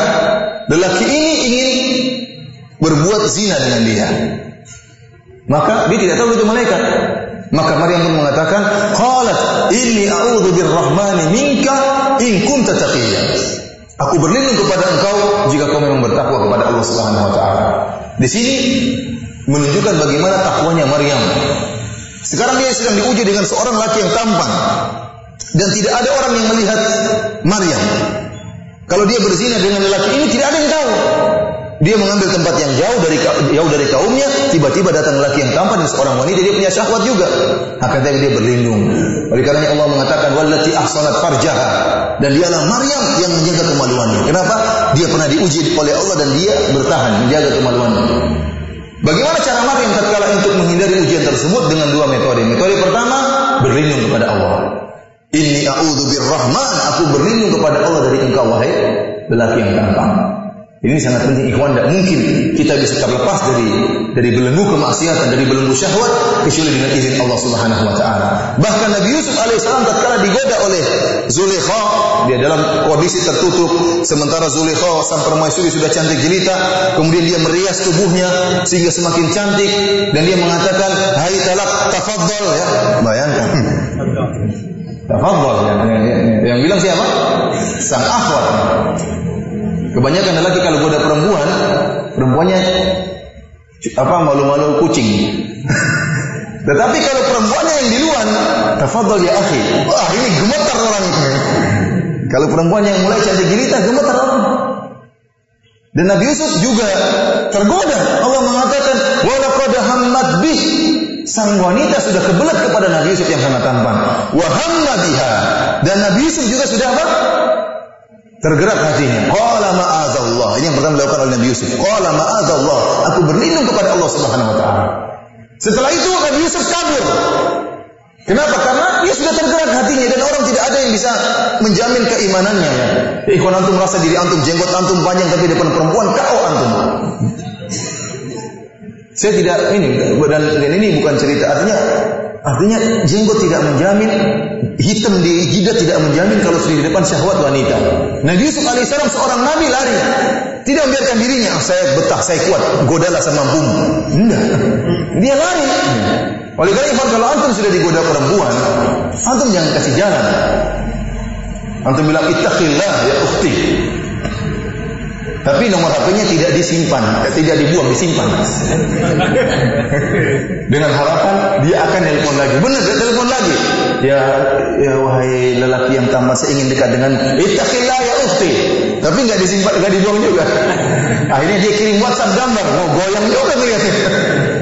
S1: lelaki ini ingin berbuat zina dengan dia. Maka dia tidak tahu itu malaikat. Maka Maryam pun mengatakan, qalat inni a'udzu birrahmani minka in kunta taqiyyan. Aku berlindung kepada engkau jika kau memang bertakwa kepada Allah Subhanahu wa taala. Di sini menunjukkan bagaimana takwanya Maryam. Sekarang dia sedang diuji dengan seorang laki yang tampan dan tidak ada orang yang melihat Maryam. Kalau dia berzina dengan lelaki ini tidak ada yang tahu. Dia mengambil tempat yang jauh dari kaumnya, tiba-tiba datang lelaki yang tampan dan seorang wanita, dia punya syahwat juga. Akhirnya dia berlindung. Oleh karena Allah mengatakan wallati ahsanat farjaha, dan dialah Maryam yang menjaga kemaluannya. Kenapa? Dia pernah diuji oleh Allah dan dia bertahan menjaga kemaluannya. Bagaimana cara Maryam tatkala untuk menghindari ujian tersebut? Dengan dua metode. Metode pertama, berlindung kepada Allah. Inni a'udzu birrahman, aku berlindung kepada Allah dari engkau wahai lelaki yang tampan. Ini sangat penting ikhwan, tidak mungkin kita bisa terlepas dari belenggu kemaksiatan, dari belenggu syahwat kecuali dengan izin Allah Subhanahu wa taala. Bahkan Nabi Yusuf alaihissalam tatkala digoda oleh Zulaikha, dia dalam kondisi tertutup, sementara Zulaikha sang permaisuri sudah cantik jelita, kemudian dia merias tubuhnya sehingga semakin cantik dan dia mengatakan, "Hai talak, tafadhal," ya. Bayangkan. Tafadhal, yang bilang siapa? Sang akhwat. Kebanyakan lelaki kalau goda perempuannya malu-malu kucing. Tetapi kalau perempuannya yang di luar, tafadhal ya akhi. Wah, ini gemetar orang itu. Kalau perempuan yang mulai cantik jelita, gemetar orang. Dan Nabi Yusuf juga tergoda. Allah mengatakan, "Wa laqad hammat bih." Sang wanita sudah kebelat kepada Nabi Yusuf yang sangat tampan. Wa hamma biha. Dan Nabi Yusuf juga sudah apa? Tergerak hatinya. Qala ma'adzallah. Ini yang pertama dilakukan oleh Nabi Yusuf. Qala ma'adzallah. Aku berlindung kepada Allah Subhanahu wa taala. Setelah itu Nabi Yusuf kabur. Kenapa? Karena dia sudah tergerak hatinya dan orang tidak ada yang bisa menjamin keimanannya. Ikhwan antum merasa diri antum jenggot antum panjang tapi depan perempuan KO antum. Saya tidak dan ini bukan cerita, artinya jenggot tidak menjamin, hitam di jidat tidak menjamin kalau sudah di depan syahwat wanita. Nabi Yusuf alaihissalam seorang nabi lari, tidak membiarkan dirinya, saya betah, saya kuat, godalah semampumu. Enggak, dia lari. Oleh karena itu kalau antum sudah digoda perempuan, antum jangan kasih jalan. Antum bilang ittaqillah ya ukhti. Tapi nomor HP-nya tidak disimpan, tidak dibuang, disimpan. Dengan harapan dia akan telepon lagi. Benar, dia telepon lagi. Ya wahai lelaki yang tampan, saya ingin dekat dengan ittaqillah ya ukhti. Tapi enggak disimpan, enggak dibuang juga. Akhirnya dia kirim WhatsApp gambar, mau goyang juga melihatnya.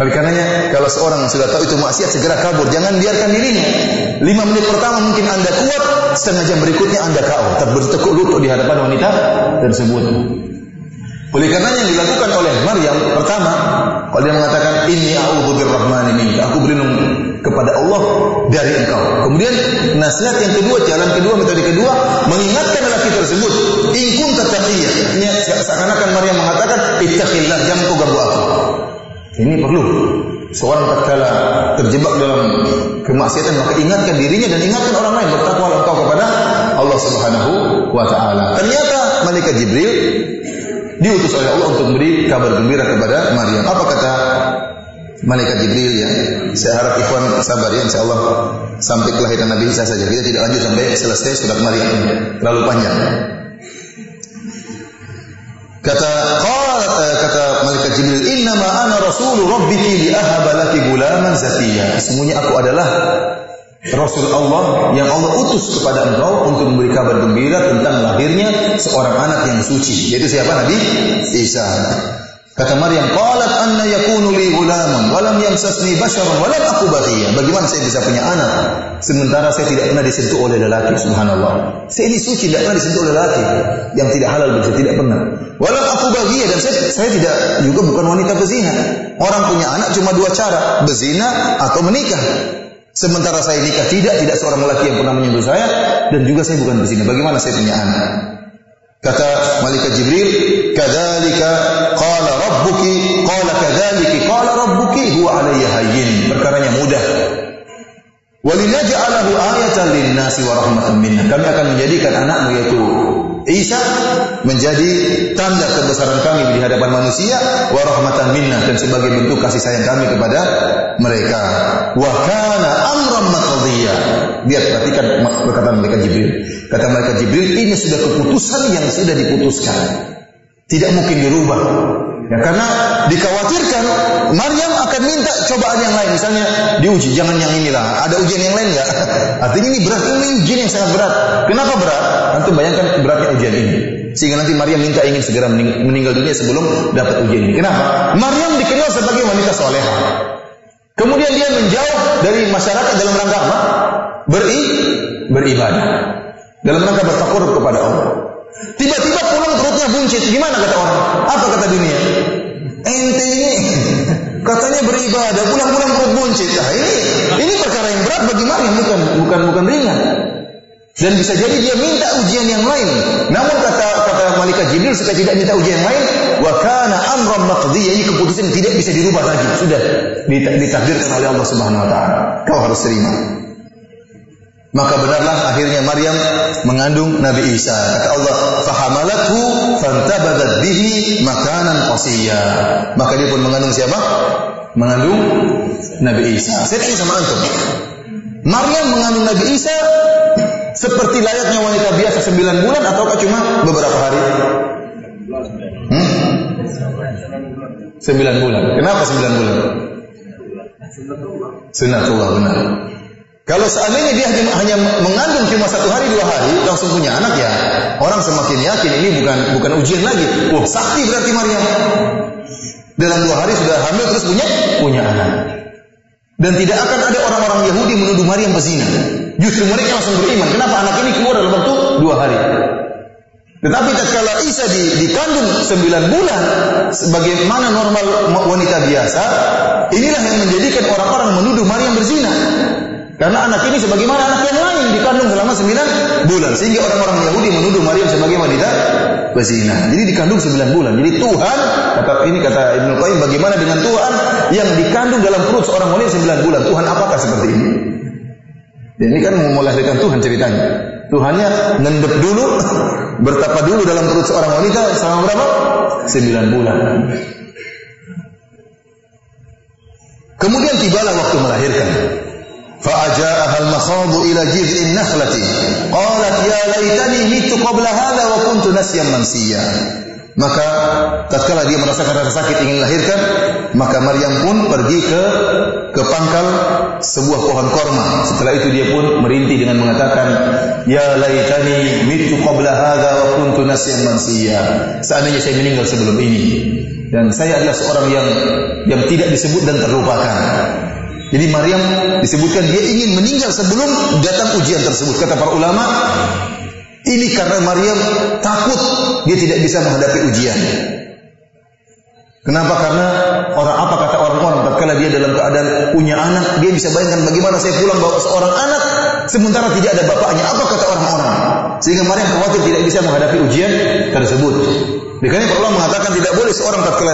S1: Oleh karenanya kalau seorang sudah tahu itu maksiat segera kabur, jangan biarkan dirinya. 5 menit pertama mungkin Anda kuat, setengah jam berikutnya Anda KO, bertekuk lutut di hadapan wanita tersebut. Oleh karena yang dilakukan oleh Maryam pertama, kalau dia mengatakan inni a'udzu birrahmani minka, aku berlindung kepada Allah dari engkau. Kemudian nasihat yang kedua, jalan kedua, metode kedua, mengingatkan lelaki tersebut, in kunta taqiyyan. Ini seakan-akan Maryam mengatakan ittaqillah, jangan kau ganggu aku. Ini perlu. Seorang tatkala terjebak dalam kemaksiatan maka ingatkan dirinya dan ingatkan orang lain, bertakwalah engkau kepada Allah Subhanahu wa taala. Ternyata malaikat Jibril diutus oleh Allah untuk memberi kabar gembira kepada Maryam. Apa kata malaikat Jibril ya? Saya harap ikhwan sabar ya, insyaallah sampai kelahiran Nabi Isa saja. Kita tidak lanjut sampai selesai surat Maryam ini. Terlalu panjang. Kata malaikat Jibril, "Innama ana rasulu rabbiki li ahaba laki gulaman zakiyya." Sesungguhnya aku adalah Rasul Allah yang Allah utus kepada engkau untuk memberi kabar gembira tentang lahirnya seorang anak yang suci, yaitu siapa? Nabi Isa. Kata Maryam, qalat anna yakunu li ghulamun wa lam yamsasni basharun wa lam aku baghiya. Bagaimana saya bisa punya anak sementara saya tidak pernah disentuh oleh lelaki? Subhanallah. Saya ini suci, tidak pernah disentuh oleh lelaki yang tidak halal bagi saya, tidak pernah. Wa lam aku baghiya, dan saya tidak juga bukan wanita berzina. Orang punya anak cuma 2 cara, berzina atau menikah. Sementara saya nikah tidak seorang lelaki yang pernah menyentuh saya dan juga saya bukan berzina. Bagaimana saya punya anak? Kata malaikat Jibril, "Kadzalika qala rabbuki qala kadzalika qala rabbuki huwa 'alayya hayyin." Perkaranya mudah. Walinaj'alahu ayatan lin-nasi wa rahmatan minna. Kami akan menjadikan anakmu yaitu Isa menjadi tanda kebesaran kami di hadapan manusia, wa rahmatan minna, dan sebagai bentuk kasih sayang kami kepada mereka. Wa kana amran maqdiya. Lihat, perhatikan perkataan malaikat Jibril. Kata malaikat Jibril, ini sudah keputusan yang sudah diputuskan. Tidak mungkin dirubah. Ya, karena dikhawatirkan Maryam akan minta cobaan yang lain, misalnya diuji, jangan yang inilah, ada ujian yang lain enggak? Artinya ini berat, ini ujian yang sangat berat. Kenapa berat? Antum bayangkan beratnya ujian ini. Sehingga nanti Maryam minta ingin segera meninggal dunia sebelum dapat ujian ini. Kenapa? Maryam dikenal sebagai wanita solehah. Kemudian dia menjauh dari masyarakat dalam rangka apa? Beribadah. Dalam rangka bertakarub kepada Allah. Tiba-tiba pulang perutnya buncit. Gimana kata orang? Apa kata dunia? Ente ini katanya beribadah, pulang-pulang perut buncit. Nah, ini perkara yang berat bagi Maryam, bukan ringan. Dan bisa jadi dia minta ujian yang lain. Namun kata malaikat Jibril supaya tidak minta ujian yang lain, wa kana amran maqdiya, ini keputusan tidak bisa dirubah lagi. Sudah ditakdirkan oleh Allah Subhanahu wa taala. Kau harus terima. Maka benarlah akhirnya Maryam mengandung Nabi Isa. Kata Allah, fahamalathu fantabadat bihi makanan qasiyya. Maka dia pun mengandung siapa? Mengandung Nabi Isa. Saya tanya sama antum. Maryam mengandung Nabi Isa seperti layaknya wanita biasa 9 bulan ataukah cuma beberapa hari? 9 bulan. Kenapa 9 bulan? Sunnatullah, benar. Kalau seandainya dia hanya mengandung cuma 1 hari 2 hari langsung punya anak, ya orang semakin yakin ini bukan ujian lagi. Wah, sakti berarti Maryam. Dalam 2 hari sudah hamil terus punya anak. Dan tidak akan ada orang-orang Yahudi menuduh Maryam pezina. Justru mereka langsung beriman. Kenapa anak ini keluar dalam waktu 2 hari? Tetapi tatkala Isa dikandung 9 bulan sebagaimana normal wanita biasa, inilah yang menjadikan orang-orang menuduh Maryam berzina. Karena anak ini sebagaimana anak yang lain dikandung selama 9 bulan. Sehingga orang-orang Yahudi menuduh Maryam sebagai wanita berzina. Jadi dikandung 9 bulan. Jadi Tuhan, kata Ibnu Qayyim, bagaimana dengan Tuhan yang dikandung dalam perut seorang wanita 9 bulan? Tuhan apakah seperti ini? Ya, ini kan melahirkan Tuhan ceritanya. Tuhannya ngendep dulu, bertapa dulu dalam perut seorang wanita selama berapa? 9 bulan. Kemudian tibalah waktu melahirkan. فَأَجَاءَهَا الْمَخَاضُ إِلَى جِذْعِ النَّخْلَةِ قَالَتْ يَا لَيْتَنِي مِتُّ قَبْلَ هَذَا وَكُنْتُ نَسْيًا مَنْسِيًّا. Maka tatkala dia merasakan rasa sakit ingin melahirkan, maka Maryam pun pergi ke pangkal sebuah pohon korma. Setelah itu dia pun merintih dengan mengatakan, ya laitani mittu qabla hadza wa kuntu nasyan mansiyya. Seandainya saya meninggal sebelum ini dan saya adalah seorang yang tidak disebut dan terlupakan. Jadi Maryam disebutkan dia ingin meninggal sebelum datang ujian tersebut. Kata para ulama, ini karena Maryam takut dia tidak bisa menghadapi ujian. Kenapa? Karena apa kata orang-orang tatkala dia dalam keadaan punya anak, dia bisa bayangkan bagaimana saya pulang bawa seorang anak sementara tidak ada bapaknya. Apa kata orang-orang? Sehingga Maryam khawatir tidak bisa menghadapi ujian tersebut. Makanya para ulama mengatakan tidak boleh seorang tatkala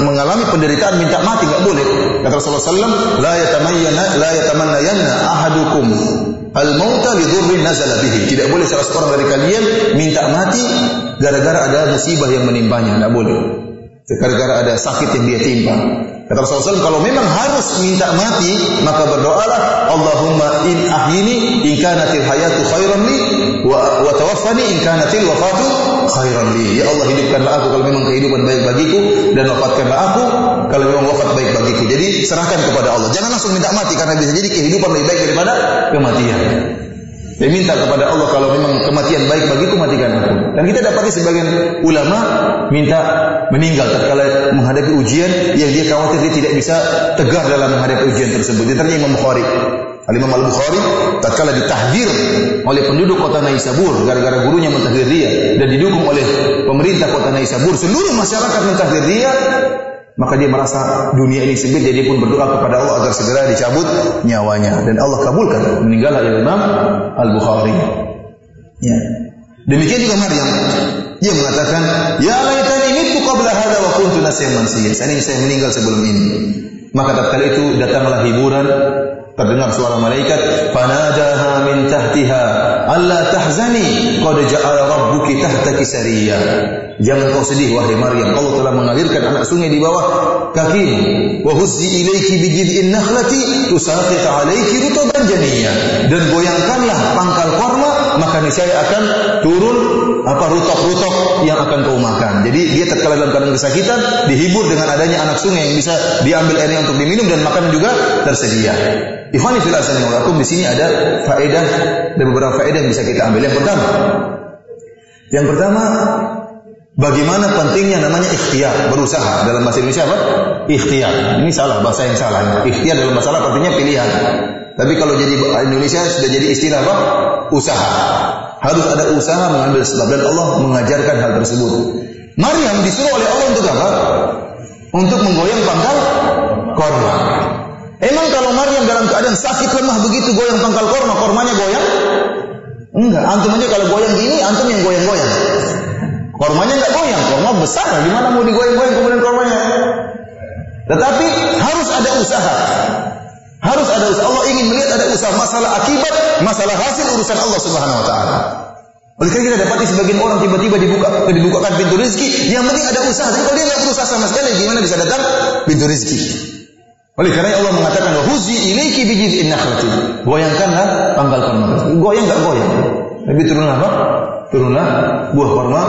S1: mengalami penderitaan minta mati, enggak boleh. Kata Rasulullah sallallahu alaihi wasallam, la yatamannayanna ahadukum al-mauta li dhurrin nazala bihi. Tidak boleh salah seorang dari kalian minta mati gara-gara ada musibah yang menimpanya, enggak boleh. Gara-gara ada sakit yang dia timpa. Kata Rasulullah SAW, kalau memang harus minta mati, maka berdoalah, Allahumma in ahyini in kanatil hayatu khairan li wa tawaffani in kanatil wafatu khairan li. Ya Allah, hidupkanlah aku kalau memang kehidupan baik bagiku, dan wafatkanlah aku kalau memang wafat baik bagiku. Jadi serahkan kepada Allah. Jangan langsung minta mati, karena bisa jadi kehidupan lebih baik daripada kematian. Dia minta kepada Allah, kalau memang kematian baik bagiku, matikan aku. Dan kita dapati sebagian ulama minta meninggal tatkala menghadapi ujian yang dia khawatir dia tidak bisa tegar dalam menghadapi ujian tersebut. Diterima Imam Bukhari. Al-Imam Al-Bukhari tatkala ditahdir oleh penduduk kota Naisabur gara-gara gurunya mentahdir dia, dan didukung oleh pemerintah kota Naisabur, seluruh masyarakat mentahdir dia, maka dia merasa dunia ini sempit, jadi dia pun berdoa kepada Allah agar segera dicabut nyawanya, dan Allah kabulkan, meninggallah Imam Al-Bukhari. Ya. Demikian juga Maryam, dia mengatakan, ya laitani mittu qabla hadza wa kuntu nasyan mansiyya. Seandainya saya meninggal sebelum ini. Maka tatkala itu datanglah hiburan terdengar suara malaikat, fanadaha min tahtiha alla tahzani qad ja'ala rabbuki tahtaki sariyya. Jangan kau sedih wahai Maryam, Allah telah mengalirkan anak sungai di bawah kakimu. Wa huzzi ilayki bi jid'in nakhlati tusaqit 'alayki rutban janiyya. Dan goyangkanlah pangkal korma, maka niscaya akan turun rutok-rutok yang akan kau makan. Jadi dia tatkala dalam keadaan kesakitan dihibur dengan adanya anak sungai yang bisa diambil airnya untuk diminum dan makanan juga tersedia. Ikhwani fillah di sini ada faedah, ada beberapa faedah yang bisa kita ambil. Yang pertama, bagaimana pentingnya namanya ikhtiar, berusaha. Dalam bahasa Indonesia apa? Ikhtiar. Ini salah, bahasa yang salah. Ikhtiar dalam bahasa Arab artinya pilihan. Tapi kalau jadi Indonesia sudah jadi istilah apa? Usaha. Harus ada usaha mengambil sebab, dan Allah mengajarkan hal tersebut. Maryam disuruh oleh Allah untuk apa? Untuk menggoyang pangkal korma. Emang kalau Maryam dalam keadaan sakit lemah begitu goyang pangkal korma, kormanya goyang? Enggak. Antum aja kalau goyang gini, antum yang goyang-goyang. Kormanya enggak goyang, korma besar. Gimana mau digoyang-goyang kemudian kormanya? Tetapi harus ada usaha. Harus ada usaha. Allah ingin melihat ada usaha. Masalah akibat, masalah hasil urusan Allah Subhanahu wa taala. Oleh karena kita dapati sebagian orang tiba-tiba dibukakan pintu rezeki, yang penting ada usaha. Tapi kalau dia enggak berusaha sama sekali, gimana bisa datang pintu rezeki? Oleh karena Allah mengatakan wa huzi ilaiki bi jid'in nakhlati. Goyangkanlah pangkal korma. Goyang enggak goyang. Tapi turunlah apa? Turunlah buah korma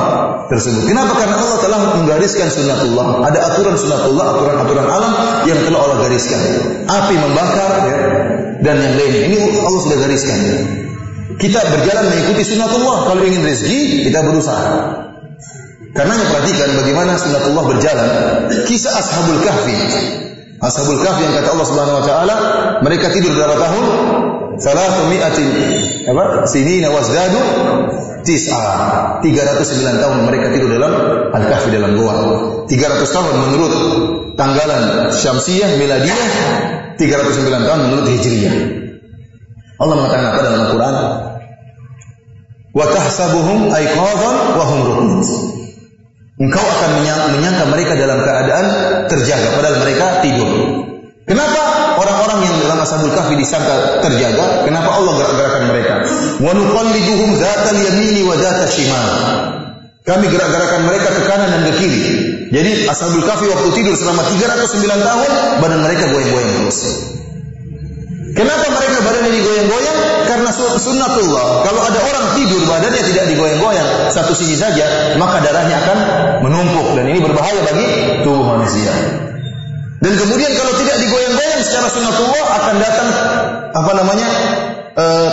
S1: tersebut. Kenapa? Karena Allah telah menggariskan sunnatullah. Ada aturan sunnatullah, aturan-aturan alam yang telah Allah gariskan. Api membakar ya, dan yang lainnya. Ini Allah sudah gariskan. Kita berjalan mengikuti sunnatullah. Kalau ingin rezeki, kita berusaha. Karena perhatikan bagaimana sunnatullah berjalan. Kisah Ashabul Kahfi. Ashabul Kahfi yang kata Allah Subhanahu wa taala, mereka tidur berapa tahun? 300 sinina wasdadu tis'a. 309 tahun mereka tidur dalam Al-Kahfi, dalam gua. 300 tahun menurut tanggalan Syamsiyah miladiyah, 309 tahun menurut Hijriyah. Allah mengatakan apa dalam Al-Quran? Wa tahsabuhum aiqadhan wa hum ruqud. Engkau akan menyangka mereka dalam keadaan terjaga, padahal mereka tidur. Kenapa orang-orang yang dalam Ashabul Kahfi disangka terjaga? Kenapa Allah gerak-gerakan mereka? Wa nuqalliduhum dzatal yamini wa dzatal shimal. Kami gerak-gerakan mereka ke kanan dan ke kiri. Jadi Ashabul Kahfi waktu tidur selama 309 tahun, badan mereka goyang-goyang terus. Kenapa mereka badannya digoyang-goyang? Karena sunnatullah. Kalau ada orang tidur badannya tidak digoyang-goyang satu sisi saja, maka darahnya akan menumpuk dan ini berbahaya bagi tubuh manusia. Dan kemudian kalau tidak digoyang-goyang secara sunnatullah akan datang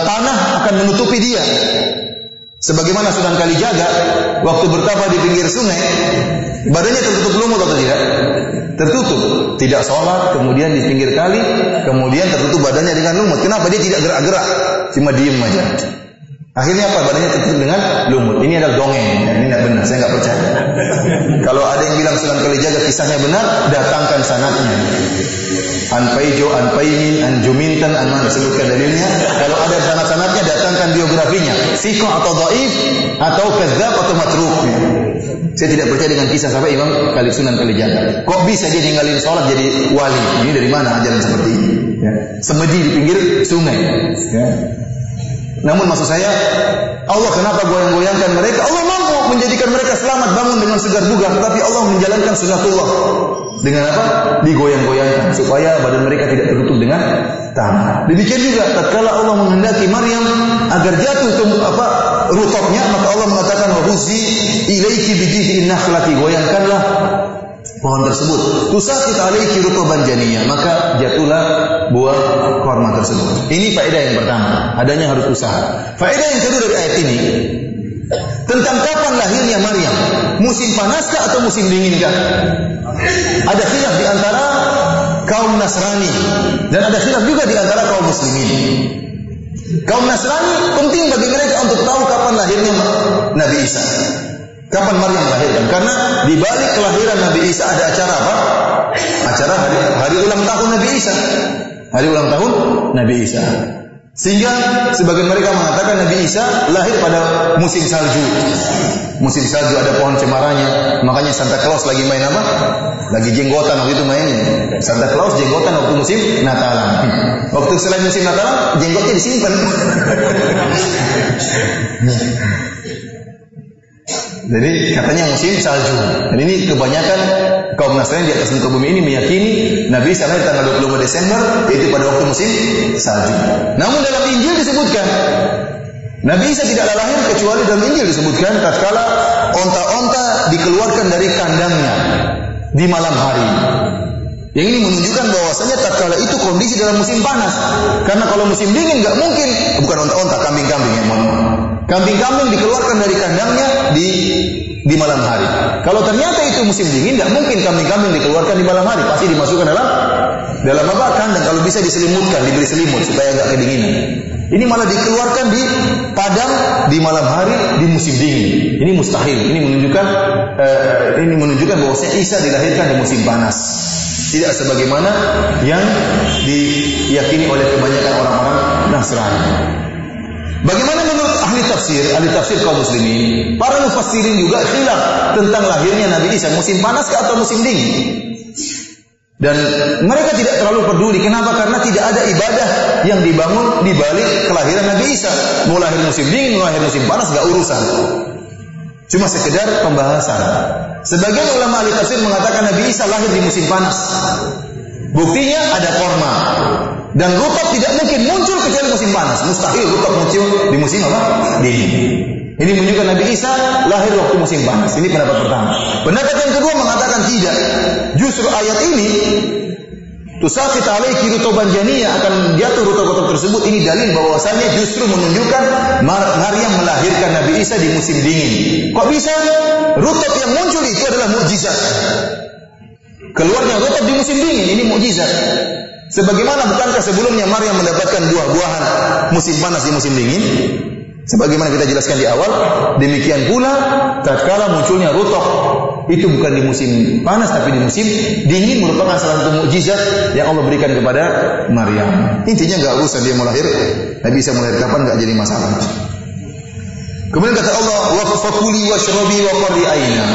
S1: tanah akan menutupi dia. Sebagaimana Sunan Kalijaga waktu bertapa di pinggir sungai, badannya tertutup lumut atau tidak? Tertutup, tidak sholat, kemudian di pinggir kali, kemudian tertutup badannya dengan lumut. Kenapa? Dia tidak gerak-gerak, cuma diem aja. Akhirnya apa? Badannya tertutup dengan lumut. Ini adalah dongeng, ini tidak benar, saya nggak percaya. Kalau ada yang bilang Sunan Kalijaga kisahnya benar, datangkan sanadnya. An Paijo, An Paimin, An Jumintan, An mana sebutkan dalilnya. Kalau ada sanad-sanadnya, datangkan biografinya. Sikoh atau dhaif, atau kadzab atau matruk. Saya tidak percaya dengan kisah sampai Imam Sunan Kalijaga. Kok bisa dia ninggalin sholat jadi wali? Ini dari mana ajaran seperti ini? Ya. Semedi di pinggir sungai. Ya. Namun maksud saya, Allah kenapa goyang-goyangkan mereka? Allah mampu menjadikan mereka selamat bangun dengan segar bugar, tapi Allah menjalankan sunnatullah dengan apa? Digoyang-goyangkan supaya badan mereka tidak tertutup dengan tanah. Demikian juga tatkala Allah menghendaki Maryam agar jatuh rutopnya, maka Allah mengatakan wa huzi ilaiki bi jid'in nakhlati, goyangkanlah pohon tersebut. Tusaqit alaiki rutban janiyah, maka jatuhlah buah korma tersebut. Ini faedah yang pertama, adanya harus usaha. Faedah yang kedua dari ayat ini tentang kapan lahirnya Maryam, musim panaskah atau musim dinginkah? Ada khilaf di antara kaum Nasrani dan ada khilaf juga di antara kaum muslimin. Kaum Nasrani penting bagi mereka untuk tahu kapan lahirnya Nabi Isa. Kapan Maryam melahirkan? Karena di balik kelahiran Nabi Isa ada acara apa? Acara hari ulang tahun Nabi Isa. Hari ulang tahun Nabi Isa. Sehingga sebagian mereka mengatakan Nabi Isa lahir pada musim salju. Musim salju ada pohon cemaranya. Makanya Santa Claus lagi main apa? Lagi jenggotan waktu itu mainnya. Santa Claus jenggotan waktu musim Natalan. Waktu selain musim Natalan, jenggotnya disimpan. Jadi katanya musim salju. Dan ini kebanyakan kaum Nasrani di atas muka bumi ini meyakini Nabi Isa lahir tanggal 25 Desember, yaitu pada waktu musim salju. Namun dalam Injil disebutkan Nabi Isa tidaklah lahir kecuali dalam Injil disebutkan tatkala onta-onta dikeluarkan dari kandangnya di malam hari. Yang ini menunjukkan bahwasanya tatkala itu kondisi dalam musim panas. Karena kalau musim dingin nggak mungkin, bukan onta-onta, kambing-kambing ya, kambing-kambing dikeluarkan dari kandangnya di malam hari. Kalau ternyata itu musim dingin, nggak mungkin kambing-kambing dikeluarkan di malam hari, pasti dimasukkan dalam apa? Kandang. Kalau bisa diselimutkan, diberi selimut supaya nggak kedinginan. Ini malah dikeluarkan di padang di malam hari di musim dingin. Ini mustahil. Ini menunjukkan bahwasanya Isa dilahirkan di musim panas. Tidak sebagaimana yang diyakini oleh kebanyakan orang-orang Nasrani. Bagaimana menurut ahli tafsir kaum muslimin? Para mufassirin juga khilaf tentang lahirnya Nabi Isa, musim panas atau musim dingin. Dan mereka tidak terlalu peduli. Kenapa? Karena tidak ada ibadah yang dibangun di balik kelahiran Nabi Isa. Mau lahir musim dingin, mau lahir musim panas, gak urusan. Cuma sekedar pembahasan. Sebagian ulama ahli tafsir mengatakan Nabi Isa lahir di musim panas. Buktinya ada korma. Dan rutub tidak mungkin muncul kecuali musim panas. Mustahil rutub muncul di musim apa? Dingin. Ini menunjukkan Nabi Isa lahir waktu musim panas. Ini pendapat pertama. Pendapat yang kedua mengatakan tidak. Justru ayat ini tusaqit alaiki rutuban janiyah, akan jatuh rutub-rutub tersebut. Ini dalil bahwasanya justru menunjukkan Maryam melahirkan Nabi Isa di musim dingin. Kok bisa? Rutub yang muncul itu adalah mukjizat. Keluarnya rutub di musim dingin, ini mukjizat. Sebagaimana bukankah sebelumnya Maryam mendapatkan buah-buahan musim panas di musim dingin? Sebagaimana kita jelaskan di awal, demikian pula tatkala munculnya rutub itu bukan di musim panas tapi di musim dingin, merupakan salah satu mukjizat yang Allah berikan kepada Maryam. Intinya enggak urusan dia mau lahir, Nabi Isa mau lahir kapan enggak jadi masalah. Kemudian kata Allah, "Fakuli washrabi wa qarri aina."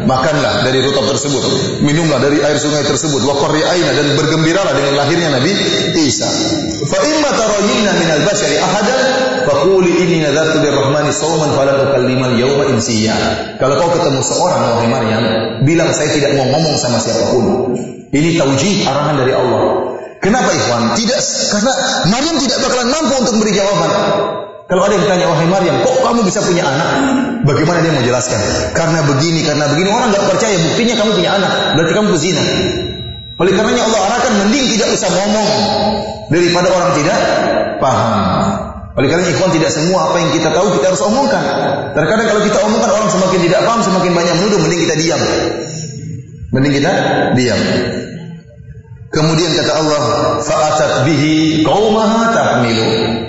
S1: Makanlah dari rutub tersebut, minumlah dari air sungai tersebut, wa qarri aina, dan bergembiralah dengan lahirnya Nabi Isa. Fa imma tarayinna minal bashari ahadan faquli inni nadartu lirrahmani shawman falan ukallima al-yawma insiya. Kalau kau ketemu seorang, wahai Maryam, bilang saya tidak mau ngomong sama siapapun. Ini taujih, arahan dari Allah. Kenapa ikhwan? Karena Maryam tidak bakalan mampu untuk memberi jawaban. Kalau ada yang tanya, wahai Maryam, kok kamu bisa punya anak? Bagaimana dia mau jelaskan? Karena begini, orang nggak percaya. Buktinya kamu punya anak, berarti kamu pezina. Oleh karenanya Allah arahkan mending tidak usah ngomong daripada orang tidak paham. Oleh karena ikhwan, tidak semua apa yang kita tahu kita harus omongkan. Terkadang kalau kita omongkan orang semakin tidak paham, semakin banyak menuduh, mending kita diam. Kemudian kata Allah, fa'atat bihi qaumaha tahmilu.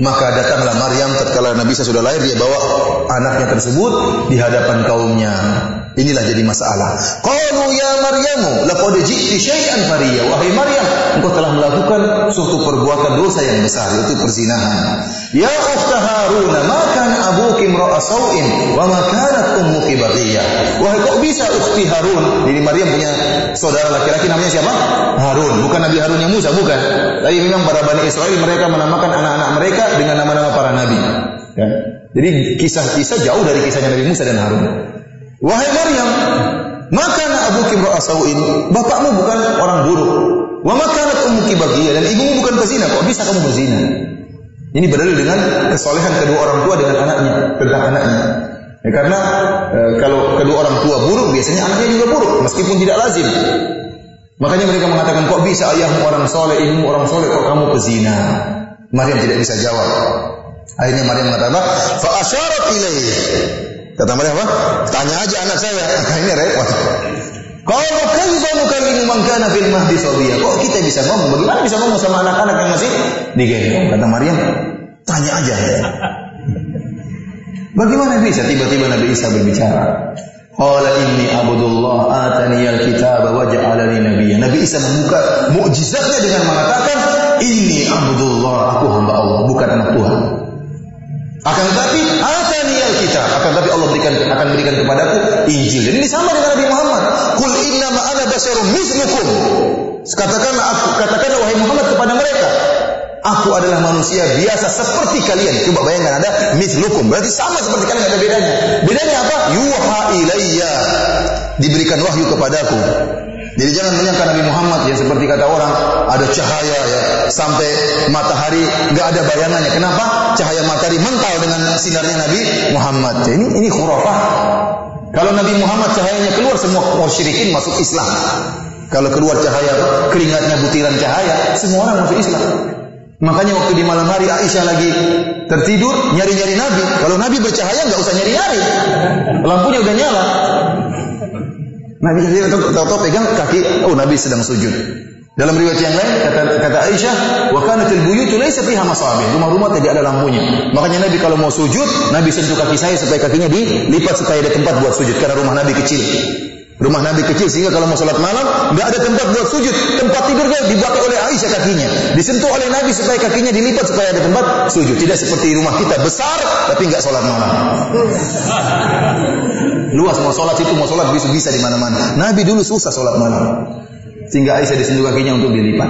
S1: Maka datanglah Maryam tatkala Nabi Isa sudah lahir, dia bawa anaknya tersebut di hadapan kaumnya. Inilah jadi masalah. Qalu ya Maryamu laqad ji'ti syai'an fariya. Wahai Maryam, engkau telah melakukan suatu perbuatan dosa yang besar, yaitu perzinahan. Ya ukhta Harun, ma kana abuki imra'a sau'in wa ma kanat ummuki baghiyah. Wahai, kok bisa ukhti Harun? Jadi Maryam punya saudara laki-laki namanya siapa? Harun. Bukan Nabi Harun yang Musa, bukan. Tapi memang para Bani Israel mereka menamakan anak-anak mereka dengan nama-nama para nabi. Ya. Jadi kisah-kisah jauh dari kisahnya Nabi Musa dan Harun. Wahai Maryam, maka abuki imra'a sau'in, bapakmu bukan orang buruk. Wa ma kanat ummuki baghiyah, dan ibumu bukan pezina. Kok bisa kamu berzina? Ini berdalil dengan kesolehan kedua orang tua dengan anaknya, tentang anaknya. Ya, karena kalau kedua orang tua buruk, biasanya anaknya juga buruk, meskipun tidak lazim. Makanya mereka mengatakan, kok bisa ayahmu orang soleh, ibumu orang soleh, kok kamu pezina? Maryam tidak bisa jawab. Akhirnya Maryam mengatakan, fa asyarat ilaih. Kata Maryam apa? Tanya aja anak saya. Ini repot. Kalau kaifa nukallimu man kana fil mahdi sabiya. Kok kita bisa ngomong? Bagaimana bisa ngomong sama anak-anak yang masih digendong? Kata Maryam, tanya aja. Bagaimana bisa tiba-tiba Nabi Isa berbicara? Qala inni abdullah atani al-kitaba wa ja'alani nabiyyan. Nabi Isa membuka mukjizatnya dengan mengatakan, inni abdullah, aku hamba Allah, bukan anak Tuhan. Akan tetapi ataniyal kitab, akan tetapi Allah akan berikan kepadaku Injil. Dan ini sama dengan Nabi Muhammad. Qul innama ana basyarum mislukum. Katakanlah wahai Muhammad kepada mereka, aku adalah manusia biasa seperti kalian. Coba bayangkan, ada mislukum, berarti sama seperti kalian, ada bedanya. Bedanya apa? Yuha ilayya, diberikan wahyu kepadaku. Jadi jangan menyangka Nabi Muhammad yang seperti kata orang ada cahaya ya sampai matahari nggak ada bayangannya. Kenapa? Cahaya matahari mental dengan sinarnya Nabi Muhammad. Ini khurafah. Kalau Nabi Muhammad cahayanya keluar, semua musyrikin masuk Islam. Kalau keluar cahaya keringatnya butiran cahaya, semua orang masuk Islam. Makanya waktu di malam hari Aisyah lagi tertidur nyari-nyari Nabi. Kalau Nabi bercahaya nggak usah nyari-nyari, lampunya udah nyala. Nabi tahu-tahu pegang kaki, oh Nabi sedang sujud. Dalam riwayat yang lain kata Aisyah, wa kanatil buyutu laysa fiha masabih. Rumah-rumah tidak ada lampunya. Makanya Nabi kalau mau sujud, Nabi sentuh kaki saya supaya kakinya dilipat supaya ada tempat buat sujud, karena rumah Nabi kecil. Rumah Nabi kecil sehingga kalau mau salat malam enggak ada tempat buat sujud. Tempat tidurnya dibuat oleh Aisyah kakinya. Disentuh oleh Nabi supaya kakinya dilipat supaya ada tempat sujud. Tidak seperti rumah kita besar tapi enggak salat malam. Luas, mau salat itu mau salat bisa di mana-mana. Nabi dulu susah salat malam. Sehingga Aisyah disentuh kakinya untuk dilipat.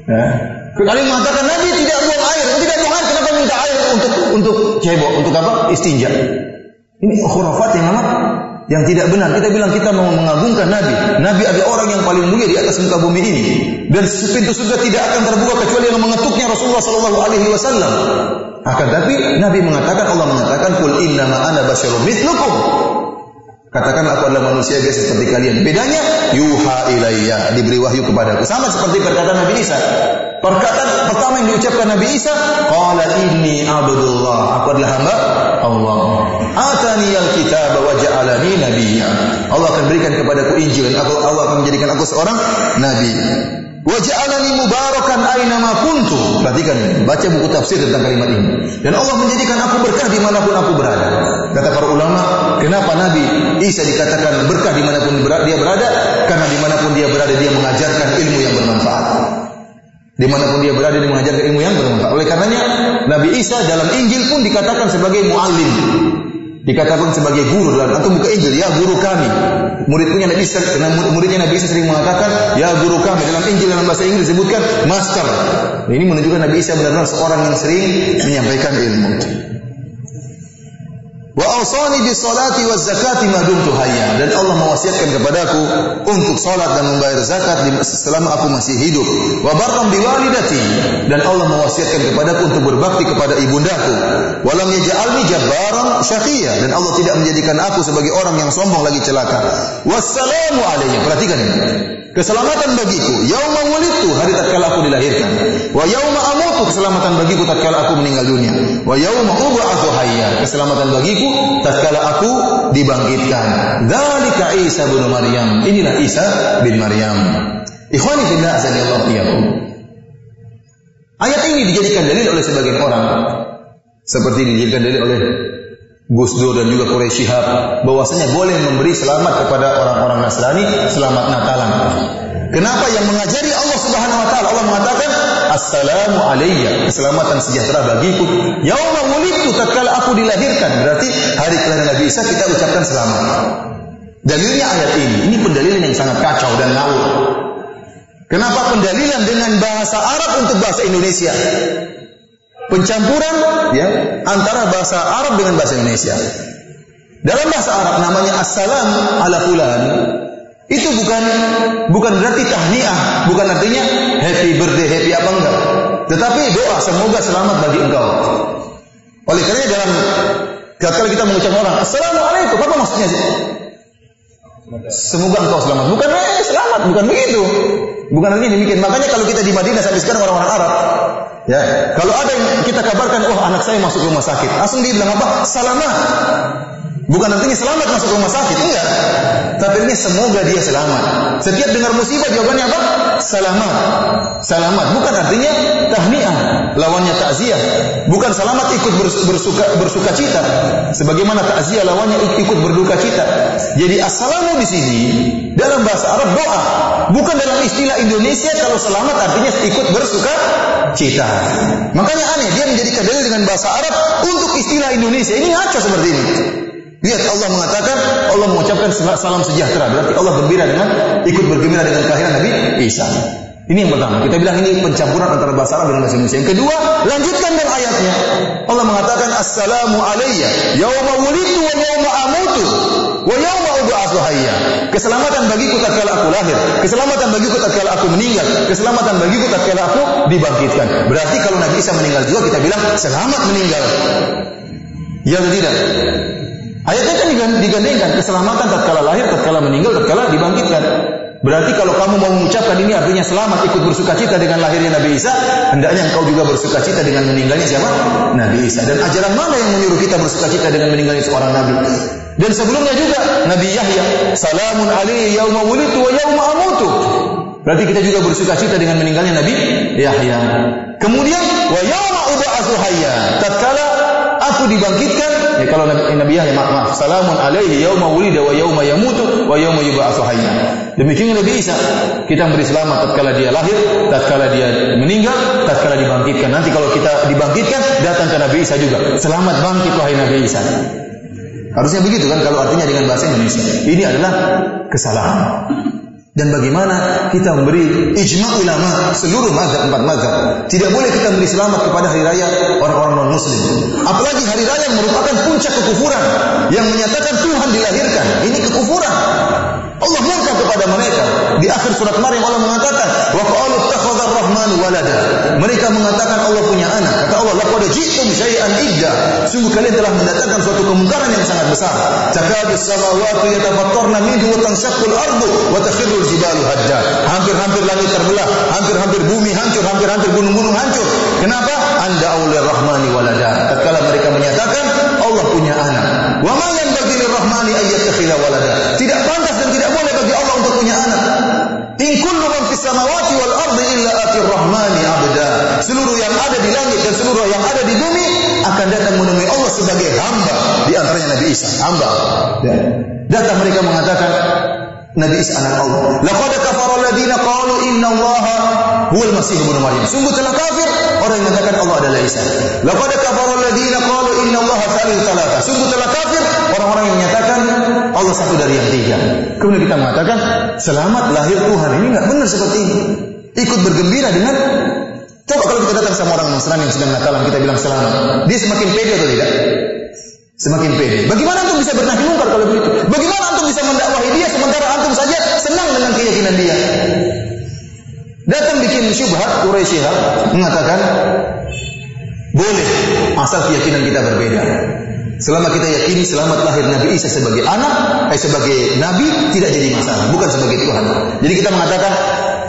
S1: Ya. Kalian mengatakan Nabi tidak buang air, kenapa minta air untuk cebok, untuk apa? Istinja. Ini khurafat yang tidak benar. Kita bilang kita mau mengagungkan Nabi. Nabi adalah orang yang paling mulia di atas muka bumi ini. Dan pintu surga tidak akan terbuka kecuali yang mengetuknya Rasulullah sallallahu alaihi wasallam. Akan tapi Nabi mengatakan, Allah mengatakan, "Qul innama ana basyarum mitslukum." Katakan aku adalah manusia biasa seperti kalian. Bedanya yuha ilayya, diberi wahyu kepadaku. Sama seperti perkataan Nabi Isa. Perkataan pertama yang diucapkan Nabi Isa, qala inni abdullah, aku adalah hamba Allah. Ataniyal kitab wa ja'alani nabiyya. Allah akan berikan kepadaku Injil dan Allah akan menjadikan aku seorang nabi. Wa ja'alani mubarakan aina ma kuntu. Perhatikan ini, baca buku tafsir tentang kalimat ini. Dan Allah menjadikan aku berkah dimanapun aku berada. Kata para ulama, kenapa Nabi Isa dikatakan berkah dimanapun dia berada? Karena dimanapun dia berada dia mengajarkan ilmu yang bermanfaat. Dimanapun dia berada dia mengajarkan ilmu yang bermanfaat. Oleh karenanya Nabi Isa dalam Injil pun dikatakan sebagai muallim. Dikatakan sebagai guru dalam atau buka Injil, ya guru kami. Muridnya Nabi Isa sering mengatakan ya guru kami. Dalam Injil dalam bahasa Inggris disebutkan master. Ini menunjukkan Nabi Isa benar-benar seorang yang sering menyampaikan ilmu. Wa awsani bis salati waz zakati ma dumtu hayya, dan Allah mewasiatkan kepadaku untuk salat dan membayar zakat selama aku masih hidup. Wa barram bi walidati, dan Allah mewasiatkan kepadaku untuk berbakti kepada ibundaku. Wa lam yaj'alni jabbaran syaqiyya, dan Allah tidak menjadikan aku sebagai orang yang sombong lagi celaka. Wassalamu alayya, perhatikan ini. Keselamatan bagiku yauma wulidtu, hari tatkala aku dilahirkan. Wa yauma amutu, keselamatan bagiku tatkala aku meninggal dunia. Wa yauma ub'atsu hayya, keselamatan bagiku tatkala aku dibangkitkan. Dzalika Isa bin Maryam, inilah Isa bin Maryam. Ikhwani fillah azanillahu iyyakum. Ayat ini dijadikan dalil oleh sebagian orang, seperti dijadikan dalil oleh Gus Dur dan juga Quraisy Shihab, bahwasanya boleh memberi selamat kepada orang-orang Nasrani, selamat Natalan. Kenapa? Yang mengajari Allah Subhanahu wa taala. Allah mengatakan assalamu alayya, keselamatan sejahtera bagiku yauma wulidtu, tatkala aku dilahirkan. Berarti hari kelahiran Nabi Isa kita ucapkan selamat. Dalilnya ayat ini. Ini pendalilan yang sangat kacau dan ngawur. Kenapa pendalilan dengan bahasa Arab untuk bahasa Indonesia? Pencampuran ya antara bahasa Arab dengan bahasa Indonesia. Dalam bahasa Arab namanya assalam ala fulan. Itu bukan berarti tahniah, bukan artinya happy birthday, happy apa enggak. Tetapi doa semoga selamat bagi engkau. Oleh karena dalam kalau kita mengucapkan orang assalamualaikum, apa maksudnya sih? Semoga engkau selamat. Bukan selamat, bukan begitu. Bukan artinya demikian. Makanya kalau kita di Madinah sampai sekarang orang-orang Arab, ya, kalau ada yang kita kabarkan, oh anak saya masuk rumah sakit, langsung dia bilang apa? Selamat. Bukan artinya selamat masuk rumah sakit, enggak. Tapi Takdirnya semoga dia selamat. Setiap dengar musibah jawabannya apa? Selamat. Selamat bukan artinya tahniah, lawannya takziah. Bukan selamat ikut bersuka cita. Sebagaimana takziah lawannya ikut berduka cita. Jadi assalamu di sini dalam bahasa Arab doa, bukan dalam istilah Indonesia kalau selamat artinya ikut bersuka cita. Makanya aneh dia menjadikan dalil dengan bahasa Arab untuk istilah Indonesia. Ini ngaco seperti ini. Lihat Allah mengatakan, Allah mengucapkan salam sejahtera. Berarti Allah gembira dengan, ikut bergembira dengan kelahiran Nabi Isa. Ini yang pertama. Kita bilang ini pencampuran antara bahasa Arab dengan bahasa Indonesia. Yang kedua, lanjutkan dengan ayatnya. Allah mengatakan, Assalamu alayya yawma wulidtu wa yawma amutu wa yawma ub'atsu hayya. Keselamatan bagiku tatkala aku lahir, keselamatan bagiku tatkala aku meninggal, keselamatan bagiku tatkala aku dibangkitkan. Berarti kalau Nabi Isa meninggal juga kita bilang selamat meninggal. Ya atau tidak? Ayatnya kan digandengkan keselamatan tatkala lahir, tatkala meninggal, tatkala dibangkitkan. Berarti kalau kamu mau mengucapkan ini artinya selamat ikut bersukacita dengan lahirnya Nabi Isa, hendaknya engkau juga bersukacita dengan meninggalnya siapa? Nabi Isa. Dan ajaran mana yang menyuruh kita bersukacita dengan meninggalnya seorang nabi? Dan sebelumnya juga Nabi Yahya, salamun alaihi yauma wulidtu wa yauma amutu. Berarti kita juga bersukacita dengan meninggalnya Nabi Yahya. Kemudian wa yauma ub'atsu hayya, tatkala aku dibangkitkan, ya kalau Nabi Yahya maaf, salamun alaihi yauma wulida wa yauma yamutu wa yauma yub'atsu hayya. Demikian Nabi Isa, kita beri selamat tatkala dia lahir, tatkala dia meninggal, tatkala dibangkitkan. Nanti kalau kita dibangkitkan, datang ke Nabi Isa juga. Selamat bangkit wahai Nabi Isa. Harusnya begitu kan kalau artinya dengan bahasa Indonesia. Ini adalah kesalahan. Dan bagaimana kita memberi ijma' ulama seluruh mazhab, 4 mazhab. Tidak boleh kita beri selamat kepada hari raya orang-orang non-muslim. Apalagi hari raya yang merupakan puncak kekufuran, yang menyatakan Tuhan dilahirkan. Ini kekufuran. Allah murka kepada mereka. Di akhir surat Maryam Allah mengatakan, wa qalu ittakhadha ar-rahmanu walada. Mereka mengatakan Allah punya anak. Kata Allah, laqad ji'tum syai'an idda. Sungguh kalian telah mendatangkan suatu kemungkaran yang sangat besar. Takadu as-samawati yatafattarna minhu wa tanshaqqu al-ardu wa takhirru al-jibalu hadda. Hampir-hampir langit terbelah, hampir-hampir bumi hancur, hampir-hampir gunung-gunung hancur. Kenapa? Anda aulir rahmani walada. Tatkala mereka menyatakan Allah punya anak. Wa ma yanbaghi lir-rahmani ay yattakhidha walada. Tidak pantas dan tidak boleh bagi Allah untuk punya anak. In kullu man fis samawati wal ardi illa atir rahmani abda. Seluruh yang ada di langit dan seluruh yang ada di bumi akan datang menemui Allah sebagai hamba. Di antaranya Nabi Isa, hamba. Ya. Datang mereka mengatakan Nabi Isa anak Allah. Laqad kafara alladziina qalu inna Allaha huwal Masih ibnu Maryam. Sungguh telah kafir orang yang mengatakan Allah adalah Isa. Laqad kafara alladziina qalu inna Allaha thalithu thalatha. Sungguh telah kafir orang-orang yang menyatakan Allah satu dari yang tiga. Kemudian kita mengatakan selamat lahir Tuhan. Ini enggak benar seperti ini. Ikut bergembira dengan, coba kalau kita datang sama orang Nasrani yang sedang nakalan, kita bilang selamat. Dia semakin pede atau tidak? Semakin pede. Bagaimana antum bisa bernahi mungkar kalau begitu? Bagaimana antum bisa mendakwahi dia sementara antum saja senang dengan keyakinan dia? Datang bikin syubhat Quraisyah mengatakan boleh asal keyakinan kita berbeda. Selama kita yakini selamat lahir Nabi Isa sebagai anak, sebagai nabi tidak jadi masalah, bukan sebagai Tuhan. Jadi kita mengatakan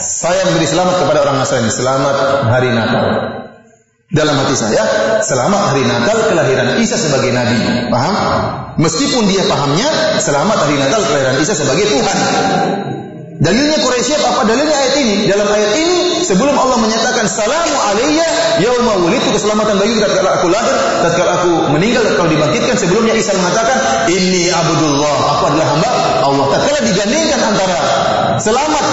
S1: saya memberi selamat kepada orang Nasrani, selamat hari Natal. Dalam hati saya, selamat hari Natal kelahiran Isa sebagai nabi. Paham? Meskipun dia pahamnya selamat hari Natal kelahiran Isa sebagai Tuhan. Dalilnya Quraisy apa? Dalilnya ayat ini. Dalam ayat ini sebelum Allah menyatakan salamu alayya yauma wulidtu, keselamatan bagi tatkala aku lahir, tatkala aku meninggal, tatkala dibangkitkan, sebelumnya Isa mengatakan inni abdullah, aku adalah hamba Allah. Tatkala digandingkan antara selamat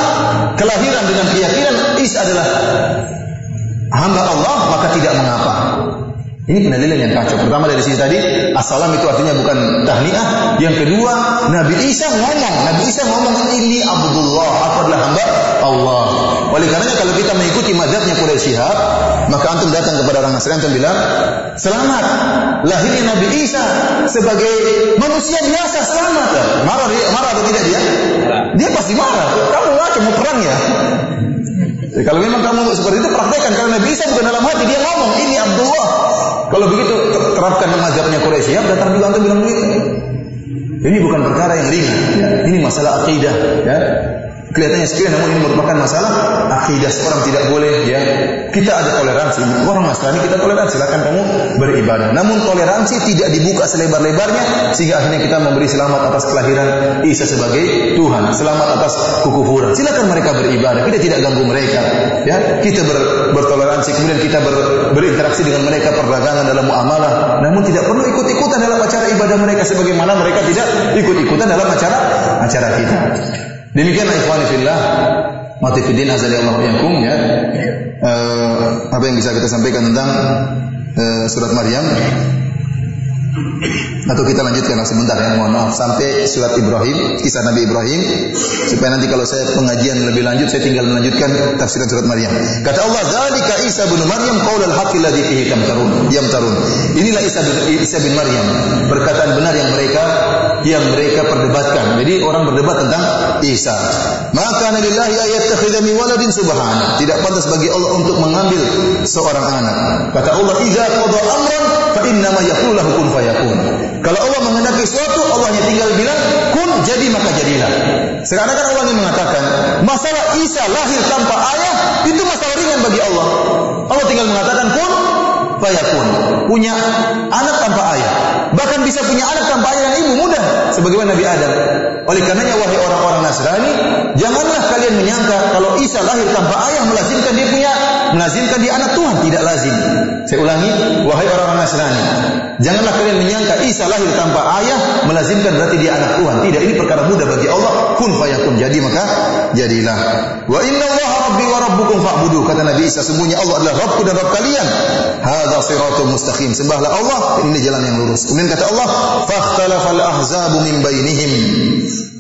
S1: kelahiran dengan keyakinan Isa adalah hamba Allah, maka tidak mengapa. Ini pendalilan yang kacau. Pertama dari sisi tadi, assalam itu artinya bukan tahniah. Yang kedua, Nabi Isa ngomong ini Abdullah, aku adalah hamba Allah. Oleh karenanya kalau kita mengikuti mazhabnya Quraisy Syihab, maka antum datang kepada orang Nasrani antum bilang, "Selamat lahirnya Nabi Isa sebagai manusia biasa, selamat." Marah atau tidak dia? Dia pasti marah. Kamu ngaco mau perang ya? Jadi, kalau memang kamu seperti itu praktekkan, karena Nabi Isa bukan dalam hati, dia ngomong ini Abdullah. Kalau begitu terapkan mazhabnya Quraisy, datang juga antum bilang begitu. Ini bukan perkara yang ringan. Ini masalah akidah, ya. Kelihatannya sepele, namun ini merupakan masalah akidah. Seorang tidak boleh ya. Kita ada toleransi. Orang Nasrani kita toleransi, silakan kamu beribadah. Namun toleransi tidak dibuka selebar-lebarnya sehingga akhirnya kita memberi selamat atas kelahiran Isa sebagai Tuhan, selamat atas kekufuran. Silakan mereka beribadah. Kita tidak ganggu mereka. Ya, kita bertoleransi, kemudian kita berinteraksi dengan mereka, perdagangan dalam muamalah. Namun tidak perlu ikut-ikutan dalam acara ibadah mereka sebagaimana mereka tidak ikut-ikutan dalam acara kita. Demikianlah ikhwani fillah, matifiddin azalillahu yakum ya. Apa yang bisa kita sampaikan tentang surat Maryam. Atau kita lanjutkan sebentar ya, mohon maaf sampai surat Ibrahim, kisah Nabi Ibrahim, supaya nanti kalau saya pengajian lebih lanjut saya tinggal melanjutkan tafsiran surat Maryam. Kata Allah, "Dzalika Isa bin Maryam qaulul haqqi alladzi fihi yamtarun." Inilah Isa bin Maryam, perkataan benar yang mereka perdebatkan. Jadi orang berdebat tentang Isa. Maka lillahi ayattakhidha min waladin subhanahu. Tidak pantas bagi Allah untuk mengambil seorang anak. Kata Allah, "Idza qada amran fa innama yaqulu lahu kun fayakun." Kalau Allah menghendaki sesuatu, Allah hanya tinggal bilang kun, jadi maka jadilah. Sekarang kan Allah ini mengatakan masalah Isa lahir tanpa ayah itu masalah ringan bagi Allah. Allah tinggal mengatakan kun fayakun. Punya anak tanpa ayah, bahkan bisa punya anak tanpa ayah dan ibu mudah, sebagaimana Nabi Adam. Oleh karenanya wahai orang-orang Nasrani, janganlah kalian menyangka kalau Isa lahir tanpa ayah melazimkan dia anak Tuhan. Tidak lazim. Saya ulangi, wahai orang-orang Nasrani, janganlah kalian menyangka Isa lahir tanpa ayah melazimkan berarti dia anak Tuhan. Tidak, ini perkara mudah bagi Allah. Kun fayakun, jadi maka jadilah. Wa inna Allaha rabbi wa rabbukum fa'budu. Kata Nabi Isa, sesungguhnya Allah adalah Rabbku dan Rabb kalian. Hadza shiratul mustaqim. Sembahlah Allah, ini jalan yang lurus. Kemudian kata Allah, fakhtalafal ahzabu min bainihim.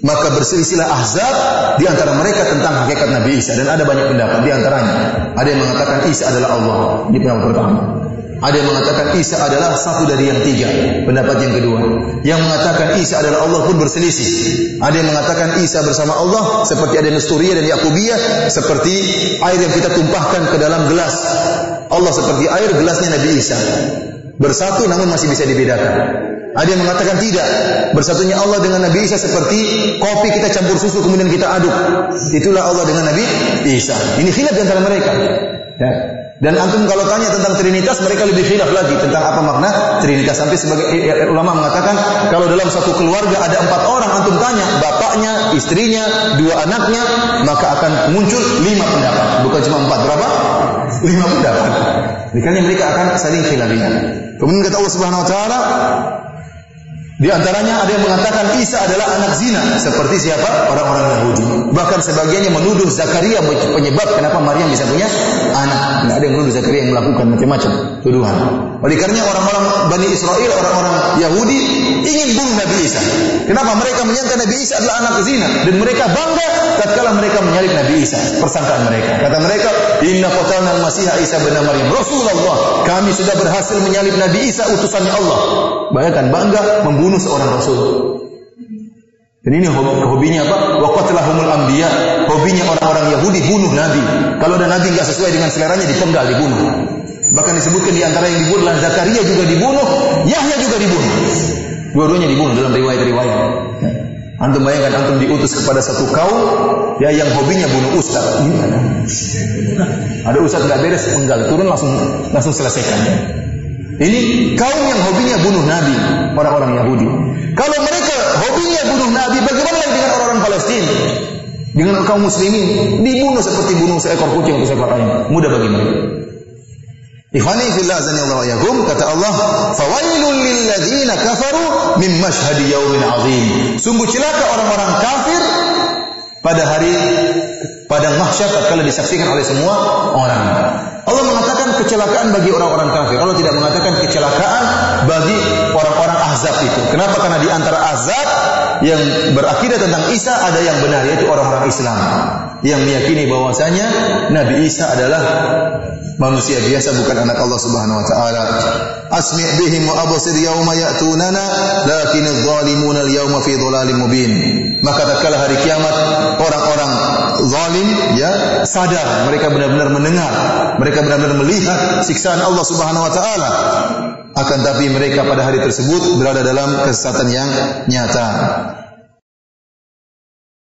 S1: Maka berselisihlah ahzab di antara mereka tentang hakikat Nabi Isa, dan ada banyak pendapat di antaranya. Ada yang mengatakan Isa adalah Allah. Ini pendapat pertama. Ada yang mengatakan Isa adalah satu dari yang tiga. Pendapat yang kedua. Yang mengatakan Isa adalah Allah pun berselisih. Ada yang mengatakan Isa bersama Allah seperti ada Nesturiyah dan Yakubiyah, seperti air yang kita tumpahkan ke dalam gelas. Allah seperti air, gelasnya Nabi Isa. Bersatu namun masih bisa dibedakan. Ada yang mengatakan tidak, bersatunya Allah dengan Nabi Isa seperti kopi kita campur susu kemudian kita aduk. Itulah Allah dengan Nabi Isa. Ini khilaf di antara mereka. Ya. Dan antum kalau tanya tentang Trinitas, mereka lebih khilaf lagi tentang apa makna Trinitas. Sampai sebagai ulama mengatakan kalau dalam satu keluarga ada 4 orang, antum tanya bapaknya, istrinya, 2 anaknya, maka akan muncul 5 pendapat. Bukan cuma 4, berapa? 5 pendapat. Karena mereka akan saling khilafiyah. Kemudian kata Allah Subhanahu wa taala, di antaranya ada yang mengatakan Isa adalah anak zina. Seperti siapa? Orang-orang Yahudi. Bahkan sebagiannya menuduh Zakaria penyebab kenapa Maryam bisa punya anak. Nah, ada yang menuduh Zakaria yang melakukan macam-macam tuduhan. Oleh karenanya orang-orang Bani Israel, orang-orang Yahudi ingin bunuh Nabi Isa. Kenapa? Mereka menyangka Nabi Isa adalah anak zina. Dan mereka bangga tatkala mereka menyalib Nabi Isa. Persangkaan mereka. Kata mereka, "Inna qatalna al-Masiha Isa bin Maryam Rasulullah." Kami sudah berhasil menyalib Nabi Isa, utusannya Allah. Bayangkan, bangga membunuh seorang rasul. Dan ini hobinya apa? Wa qatlahumul anbiya. Hobinya orang-orang Yahudi bunuh nabi. Kalau ada nabi enggak sesuai dengan seleranya dipenggal, dibunuh. Bahkan disebutkan di antara yang dibunuh adalah Zakaria juga dibunuh, Yahya juga dibunuh. Dua-duanya dibunuh dalam riwayat-riwayat. Antum bayangkan antum diutus kepada satu kaum ya yang hobinya bunuh ustaz. Ada ustaz enggak beres, penggal, turun langsung selesaikan. Ini kaum yang hobinya bunuh Nabi, orang-orang Yahudi. Kalau mereka hobinya bunuh Nabi, bagaimana lagi dengan orang-orang Palestina? Dengan kaum muslimin, dibunuh seperti bunuh seekor kucing atau seekor ayam. Mudah bagi mereka. Ikhwani fillah azanillahu wa yakum, kata Allah, fawailul lil ladzina kafaru min mashhadi yaumin azim. Sungguh celaka orang-orang kafir pada hari padang mahsyar tatkala disaksikan oleh semua orang. Allah mengatakan kecelakaan bagi orang-orang kafir. Allah tidak mengatakan kecelakaan bagi orang-orang Ahzab itu. Kenapa? Karena di antara Ahzab yang berakidah tentang Isa ada yang benar, yaitu orang-orang Islam yang meyakini bahwasanya Nabi Isa adalah manusia biasa, bukan anak Allah Subhanahu wa taala. Asmi' bihim wa absir yauma ya'tunana lakinadh dhalimuna al-yawma fi dhalalin mubin. Maka tatkala hari kiamat orang-orang zalim ya sadar, mereka benar-benar mendengar, mereka benar-benar melihat siksaan Allah Subhanahu wa taala. Akan tapi mereka pada hari tersebut berada dalam kesesatan yang nyata.